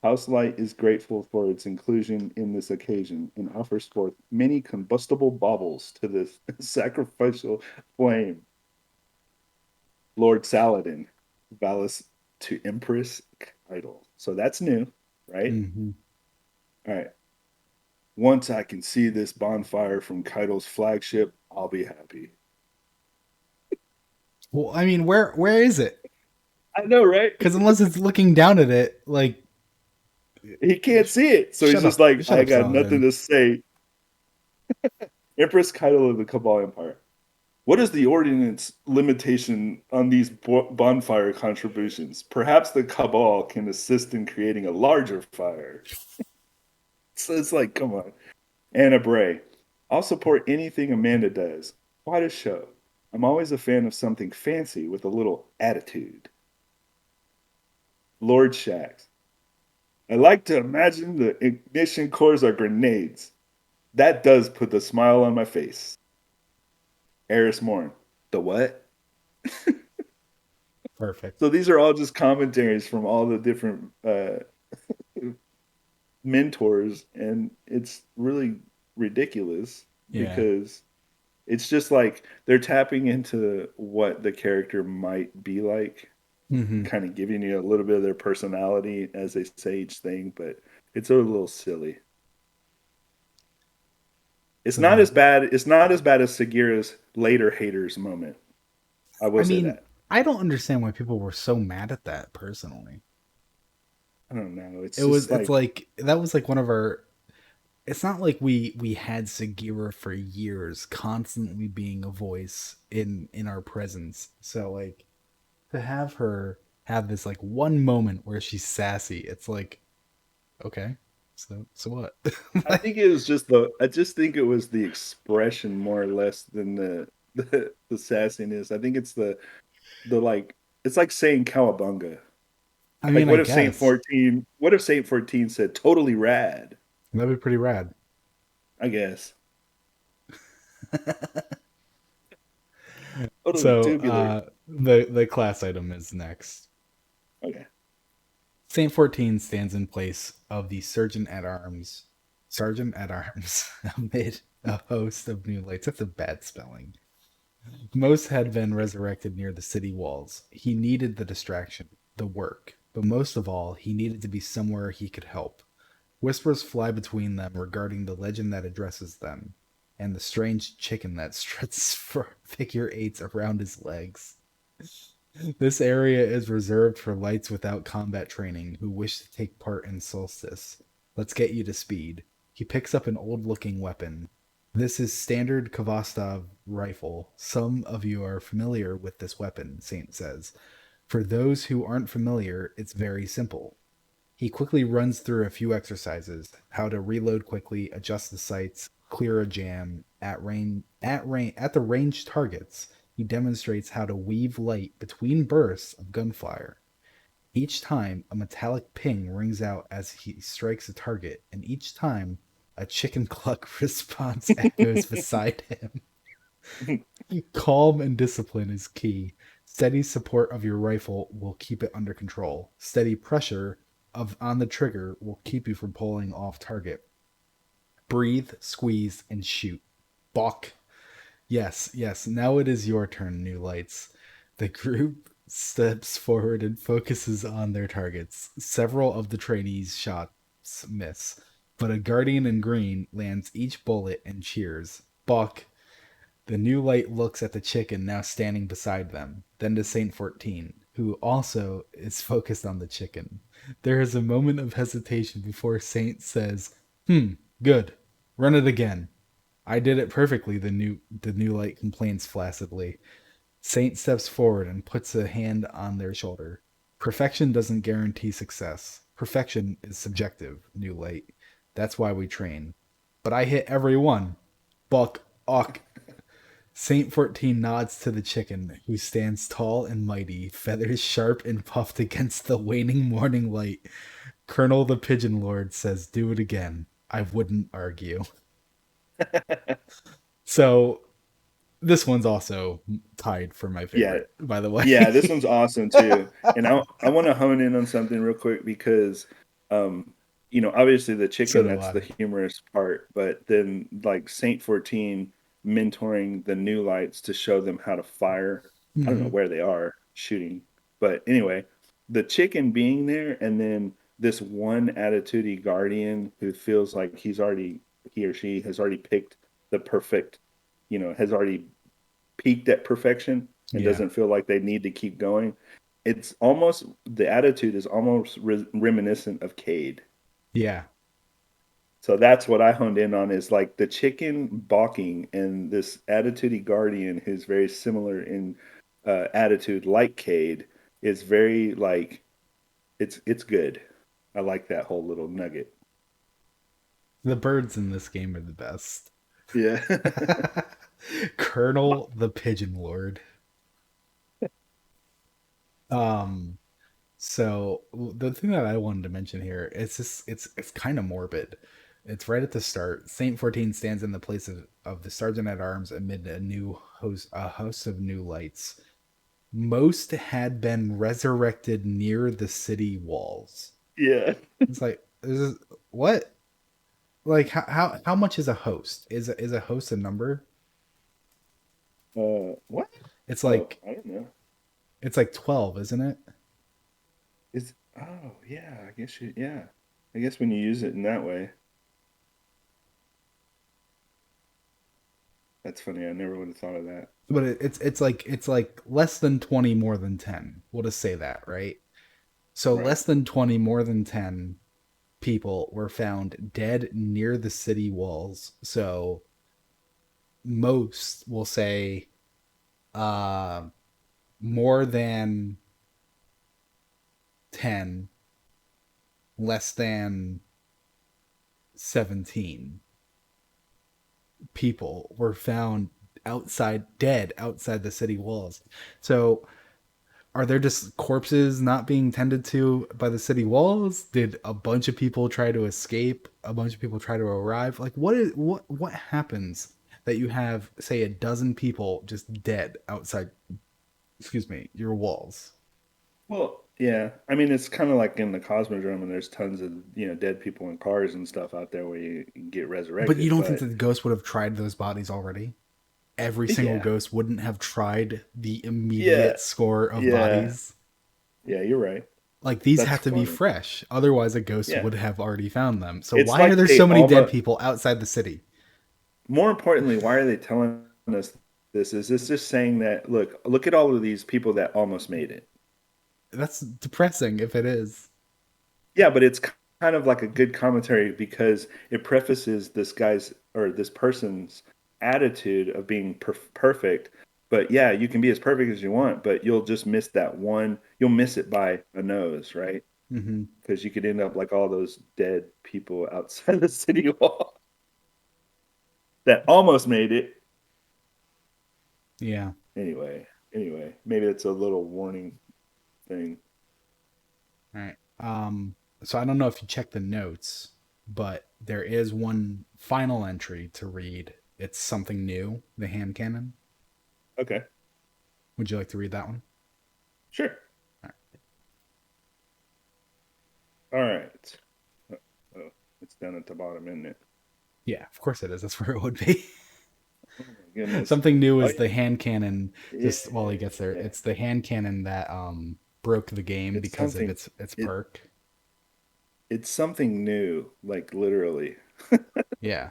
S2: House Light is grateful for its inclusion in this occasion and offers forth many combustible baubles to the sacrificial flame. Lord Saladin, Valis to Empress Idol. So that's new, right?
S1: Hmm.
S2: All right. Once I can see this bonfire from Keitel's flagship, I'll be happy.
S1: Well, I mean, where is it?
S2: I know, right?
S1: Because unless it's looking down at it, like
S2: He can't see it. So he's
S1: Shut
S2: just
S1: up.
S2: like,
S1: Shut
S2: I
S1: up,
S2: got nothing
S1: Saladin.
S2: to say. Empress Kaido of the Cabal Empire. What is the ordinance limitation on these bonfire contributions? Perhaps the Cabal can assist in creating a larger fire. So it's like, come on. Anna Bray. I'll support anything Amanda does. Quite a show. I'm always a fan of something fancy with a little attitude. Lord Shax. I like to imagine the ignition cores are grenades. That does put the smile on my face. Eris Morn. The what?
S1: Perfect.
S2: So these are all just commentaries from all the different mentors, and it's really ridiculous
S1: Yeah.
S2: because it's just like they're tapping into what the character might be like,
S1: Hmm.
S2: kind of giving you a little bit of their personality as they say each thing, but it's a little silly. It's not
S1: So,
S2: as bad. It's not as bad as Sagira's later haters moment. I
S1: I
S2: will say
S1: mean,
S2: that.
S1: I don't understand why people were so mad at that personally.
S2: I don't know. It's
S1: It was,
S2: just
S1: it's
S2: like
S1: like, that was like one of our, it's not like we had Sagira for years constantly being a voice in our presence. So like to have her have this like one moment where she's sassy, it's like, okay. So what?
S2: I think it was just the. I just think it was the expression more or less than the sassiness. I think it's the like. It's like saying cowabunga.
S1: I
S2: Like
S1: mean, I
S2: what if Saint
S1: guess
S2: 14? What if Saint 14 said totally rad?
S1: that'd be pretty rad.
S2: I guess totally
S1: So
S2: tubular.
S1: the class item is next.
S2: Okay.
S1: Saint 14 stands in place of the sergeant at arms amid a host of new lights. That's a bad spelling. Most had been resurrected near the city walls. He needed the distraction, the work, but most of all, he needed to be somewhere he could help. Whispers fly between them regarding the legend that addresses them, and the strange chicken that struts for figure eights around his legs. This area is reserved for lights without combat training who wish to take part in Solstice. Let's get you to speed. He picks up an old looking weapon. This is standard Kvastov rifle. Some of you are familiar with this weapon, Saint says. For those who aren't familiar, it's very simple. He quickly runs through a few exercises: how to reload quickly, adjust the sights, clear a jam at the ranged targets. He demonstrates how to weave light between bursts of gunfire. Each time, a metallic ping rings out as he strikes a target, and each time, a chicken cluck response echoes beside him. Calm and discipline is key. Steady support of your rifle will keep it under control. Steady pressure of on the trigger will keep you from pulling off target. Breathe, squeeze, and shoot. Balk. Yes, yes. Now it is your turn, New Lights. The group steps forward and focuses on their targets. Several of the trainees' shots miss, but a guardian in green lands each bullet and cheers. Balk. The new light looks at the chicken now standing beside them, then to Saint 14, who also is focused on the chicken. There is a moment of hesitation before Saint says, good. Run it again. I did it perfectly, the new light complains flaccidly. Saint steps forward and puts a hand on their shoulder. Perfection doesn't guarantee success. Perfection is subjective, new light. That's why we train. But I hit every one. Buck, awk, Saint 14 nods to the chicken, who stands tall and mighty, feathers sharp and puffed against the waning morning light. Colonel the Pigeon Lord says, do it again. I wouldn't argue. So, this one's also tied for my
S2: Yeah,
S1: favorite, by the way.
S2: yeah, this one's awesome too. And I want to hone in on something real quick because um obviously the
S1: So
S2: chicken,
S1: do
S2: that's
S1: I.
S2: the humorous part, but then like Saint 14 mentoring the new lights to show them how to fire. I don't know
S1: Hmm.
S2: where they are shooting. But anyway, the chicken being there and then this one attitudey guardian who feels like he or she has already picked the perfect, has already peaked at perfection and
S1: Yeah.
S2: doesn't feel like they need to keep going. It's almost, the attitude is almost reminiscent of Cade.
S1: Yeah.
S2: So that's what I honed in on is like the chicken balking and this attitudey guardian who's very similar in attitude like Cade is very like it's good. I like that whole little nugget.
S1: The birds in this game are the best.
S2: Yeah.
S1: Colonel the Pigeon Lord. Um, so the thing that I wanted to mention here, it's kind of morbid. It's right at the start. Saint 14 stands in the place of the sergeant at arms amid a host of new lights. Most had been resurrected near the city walls.
S2: Yeah.
S1: It's like what? Like how much is a host? Is a host a number?
S2: What?
S1: It's
S2: Oh,
S1: like
S2: I don't know.
S1: it's like 12, isn't it?
S2: Is oh yeah, I guess you yeah. I guess when you use it in that way, that's funny. I never would have thought of that.
S1: But it's like less than 20 more than 10. We'll just say that, right? So
S2: Right.
S1: less than 20 more than 10 people were found dead near the city walls. So most will say uh more than 10, less than 17 people were found dead outside the city walls. So are there just corpses not being tended to by the city walls? Did a bunch of people try to escape? A bunch of people try to arrive? Like what happens that you have say a dozen people just dead outside, excuse me, your walls?
S2: Well, yeah. I mean, it's kind of like in the Cosmodrome, and there's tons of dead people in cars and stuff out there where you get
S1: But you
S2: resurrected.
S1: don't think
S2: But
S1: that the ghost would have tried those bodies already? Every single
S2: yeah,
S1: ghost wouldn't have tried the
S2: yeah,
S1: immediate score of
S2: yeah,
S1: bodies.
S2: yeah. You're right.
S1: Like these
S2: That's
S1: have to be
S2: funny.
S1: fresh. Otherwise a ghost
S2: Yeah,
S1: would have already found them. So
S2: it's
S1: why are
S2: like
S1: there
S2: they
S1: so many dead
S2: almost.
S1: people outside the city?
S2: More importantly, why are they telling us this? Is this just saying that look at all of these people that almost made it?
S1: That's depressing if it is.
S2: Yeah, but it's kind of like a good commentary because it prefaces this guy's or this person's attitude of being perfect. But yeah, you can be as perfect as you want, but you'll just miss that one. You'll miss it by a nose, right?
S1: Hmm.
S2: Because you could end up like all those dead people outside the city wall that almost made it.
S1: Yeah.
S2: Anyway, maybe it's a little warning thing.
S1: All right. So I don't know if you checked the notes, but there is one final entry to read. It's something new, the hand cannon.
S2: Okay,
S1: Would you like to read that one?
S2: sure.
S1: All right.
S2: All right. Oh, it's down at the bottom, isn't it?
S1: Yeah, of course it is. That's where it would be.
S2: Oh my goodness.
S1: Something new
S2: Oh
S1: is the hand cannon.
S2: yeah,
S1: Just while he gets there,
S2: yeah.
S1: it's the hand cannon that broke the game
S2: It's
S1: because of
S2: something.
S1: its
S2: It
S1: perk.
S2: it's something new, like literally.
S1: Yeah.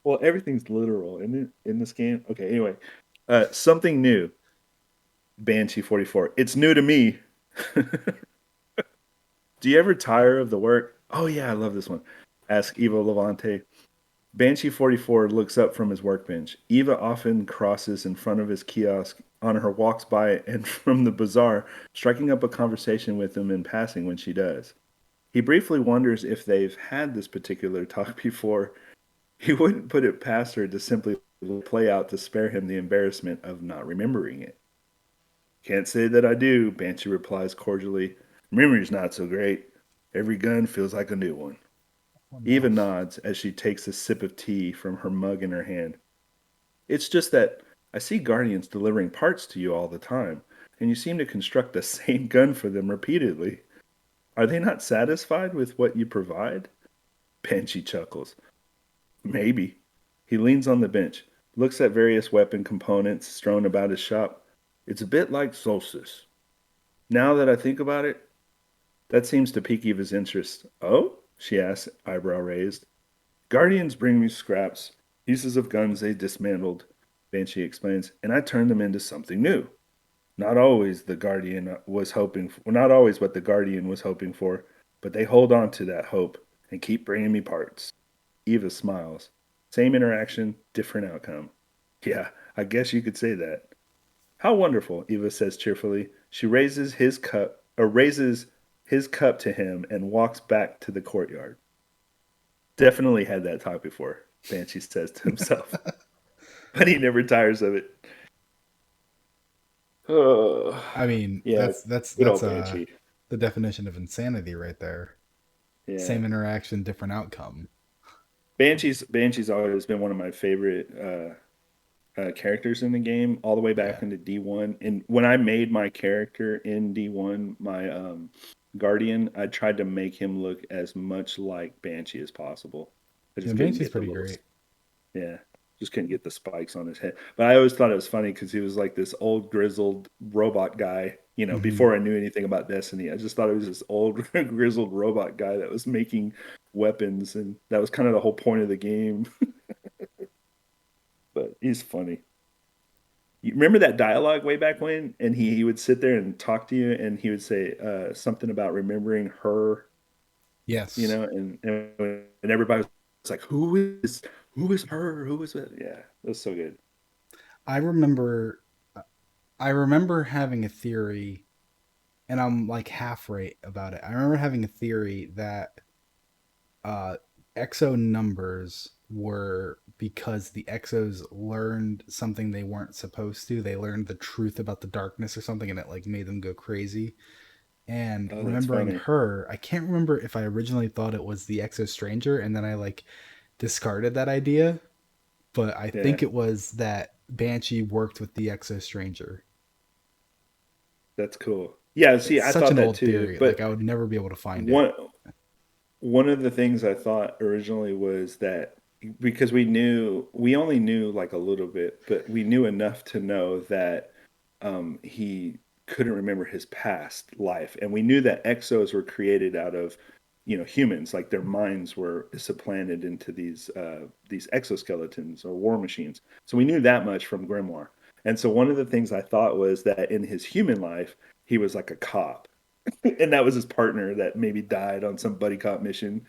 S2: Well, everything's literal, isn't it, in this game? Okay. Anyway, something new. Banshee 44. It's new to me. Do you ever tire of the work? Oh yeah, I love this one. Ask Evo Levante. Banshee 44 looks up from his workbench. Eva often crosses in front of his kiosk on her walks by and from the bazaar, striking up a conversation with him in passing when she does. He briefly wonders if they've had this particular talk before. He wouldn't put it past her to simply play out to spare him the embarrassment of not remembering it. Can't say that I do, Banshee replies cordially. Memory's not so great. Every gun feels like a new one.
S1: Oh
S2: Eva
S1: no.
S2: nods as she takes a sip of tea from her mug in her hand. It's just that I see Guardians delivering parts to you all the time, and you seem to construct the same gun for them repeatedly. Are they not satisfied with what you provide? Banshee chuckles. Maybe. He leans on the bench, looks at various weapon components strewn about his shop. It's a bit like Solstice. Now that I think about it, that seems to pique Eva's interest. Oh? She asks, eyebrow raised. Guardians bring me scraps, pieces of guns they dismantled, Banshee explains, and I turn them into something new. Not always what the Guardian was hoping for. but they hold on to that hope and keep bringing me parts. Eva smiles. Same interaction, different outcome. Yeah, I guess you could say that. How wonderful, Eva says cheerfully. She raises his cup to him and walks back to the courtyard. Definitely had that talk before, Banshee says to himself, but he never tires of it. Oh,
S1: I mean,
S2: yeah, good
S1: that's
S2: old Banshee.
S1: the definition of insanity right there.
S2: Yeah,
S1: Same interaction, different outcome.
S2: Banshee's always been one of my favorite characters in the game, all the way back
S1: Yeah.
S2: into D1. And when I made my character in D1, my Guardian, I tried to make him look as much like Banshee as possible. I
S1: Yeah,
S2: just couldn't
S1: Banshee's
S2: get the
S1: pretty
S2: little,
S1: great.
S2: yeah, just couldn't get the spikes on his head. But I always thought it was funny because he was like this old grizzled robot guy. You know,
S1: Hmm.
S2: before I knew anything about Destiny, I just thought it was this old grizzled robot guy that was making weapons, and that was kind of the whole point of the game. But he's funny. You remember that dialogue way back when? And he would sit there and talk to you, and he would say something about remembering her,
S1: Yes.
S2: and everybody was like, who is her? Who is it? Yeah, that was so good.
S1: I remember I remember having a theory, and I'm like half right about it. I remember having a theory that uh, exo numbers were because the exos learned something they weren't supposed to. They learned the truth about the darkness or something, and it like made them go crazy. And
S2: Oh, that's
S1: remembering
S2: funny.
S1: her, I can't remember if I originally thought it was the exo stranger, and then I like discarded that idea. But I
S2: Yeah,
S1: think it was that Banshee worked with the exo stranger.
S2: that's cool. Yeah, see,
S1: It's
S2: I
S1: such
S2: thought
S1: an
S2: that
S1: old
S2: too.
S1: theory. Like
S2: But
S1: I would never be able to find it.
S2: one one of the things I thought originally was that because we only knew like a little bit, but we knew enough to know that he couldn't remember his past life, and we knew that exos were created out of humans, like their minds were supplanted into these exoskeletons or war machines. So we knew that much from Grimoire. And so one of the things I thought was that in his human life, he was like a cop and that was his partner that maybe died on some buddy cop mission.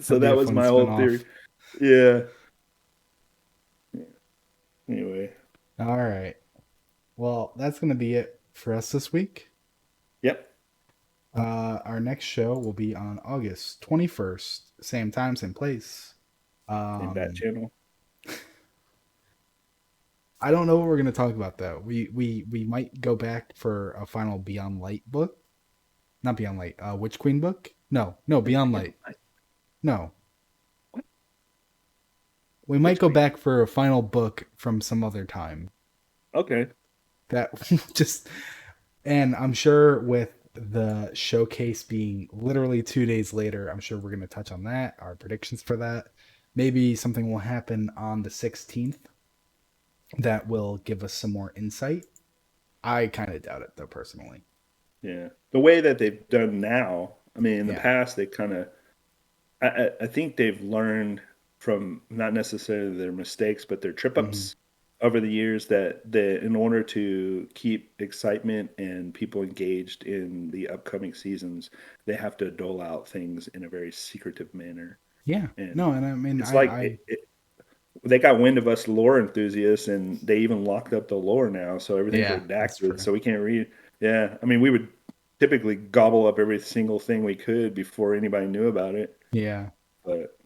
S2: So
S1: That'd be
S2: that
S1: a
S2: was
S1: fun
S2: my whole theory.
S1: spinoff.
S2: Yeah. Anyway.
S1: All right. Well, that's going to be it for us this week.
S2: Yep.
S1: Our next show will be on August 21st, same time, same place.
S2: Same bat
S1: Um,
S2: channel.
S1: I don't know what we're going to talk about though. We might go back for a final Beyond Light book, not Beyond Light, Witch Queen book. No, Beyond Light. No, we might
S2: Which
S1: go
S2: queen?
S1: back for a final book from some other time.
S2: Okay.
S1: That just And I'm sure with the showcase being literally 2 days later, I'm sure we're going to touch on that, our predictions for that. Maybe something will happen on the 16th that will give us some more insight. I kind of doubt it, though, personally.
S2: Yeah. The way that they've done now, I mean, in the
S1: Yeah.
S2: past, they kind of, I think they've learned from not necessarily their mistakes, but their trip
S1: Hmm.
S2: ups over the years that in order to keep excitement and people engaged in the upcoming seasons, they have to dole out things in a very secretive manner.
S1: Yeah.
S2: And
S1: No, and I mean,
S2: it's like they got wind of us lore enthusiasts, and they even locked up the lore now, so everything's
S1: yeah, that's
S2: redacted,
S1: true.
S2: so we can't read. Yeah, I mean, we would typically gobble up every single thing we could before anybody knew about it.
S1: Yeah.
S2: But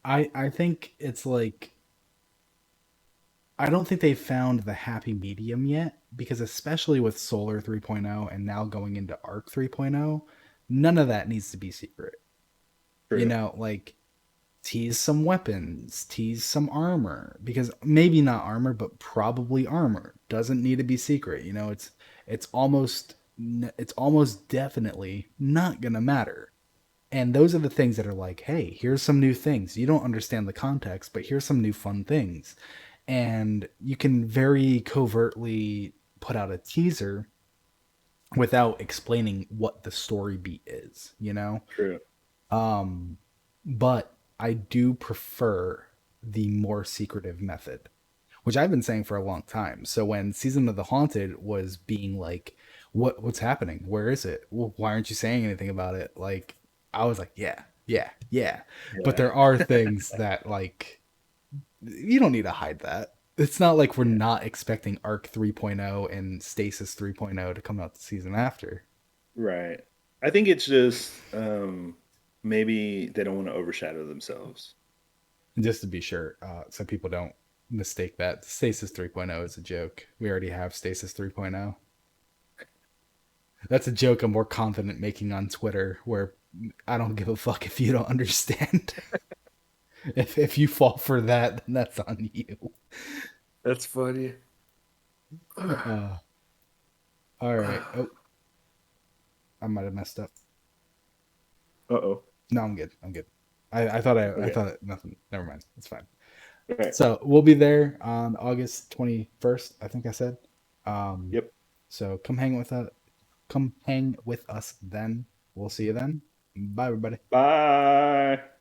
S1: I think it's like, I don't think they've found the happy medium yet because, especially with Solar 3.0 and now going into Arc 3.0, none of that needs to be secret. You
S2: true,
S1: know, like tease some weapons, tease some armor, because maybe not armor, but probably armor doesn't need to be secret. You know, it's almost it's almost definitely not gonna matter. And those are the things that are like, hey, here's some new things. You don't understand the context, but here's some new fun things. And you can very covertly put out a teaser without explaining what the story beat is, you know?
S2: true.
S1: Um, but I do prefer the more secretive method, which I've been saying for a long time. So when Season of the Haunted was being like, what's happening? Where is it? Well, why aren't you saying anything about it? Like, I was like, yeah, yeah, yeah. But
S2: Yeah,
S1: there are things that like you don't need to hide that. It's not like we're
S2: yeah,
S1: not expecting Arc 3.0 and Stasis 3.0 to come out the season after.
S2: right. I think it's just maybe they don't want to overshadow themselves.
S1: And just to be sure, so people don't mistake that Stasis 3.0 is a joke. We already have Stasis 3.0. That's a joke I'm more confident making on Twitter, where I don't give a fuck if you don't understand. If you fall for that, then that's on you.
S2: That's funny.
S1: Uh, all right. Oh, I might have messed up.
S2: Uh-oh.
S1: No, I'm good. I'm good. I
S2: Okay.
S1: thought nothing. Never mind. It's fine.
S2: All right.
S1: So we'll be there on August 21st. I think I said. Um,
S2: Yep.
S1: so come hang with us. Come hang with us then. We'll see you then. Bye, everybody.
S2: Bye.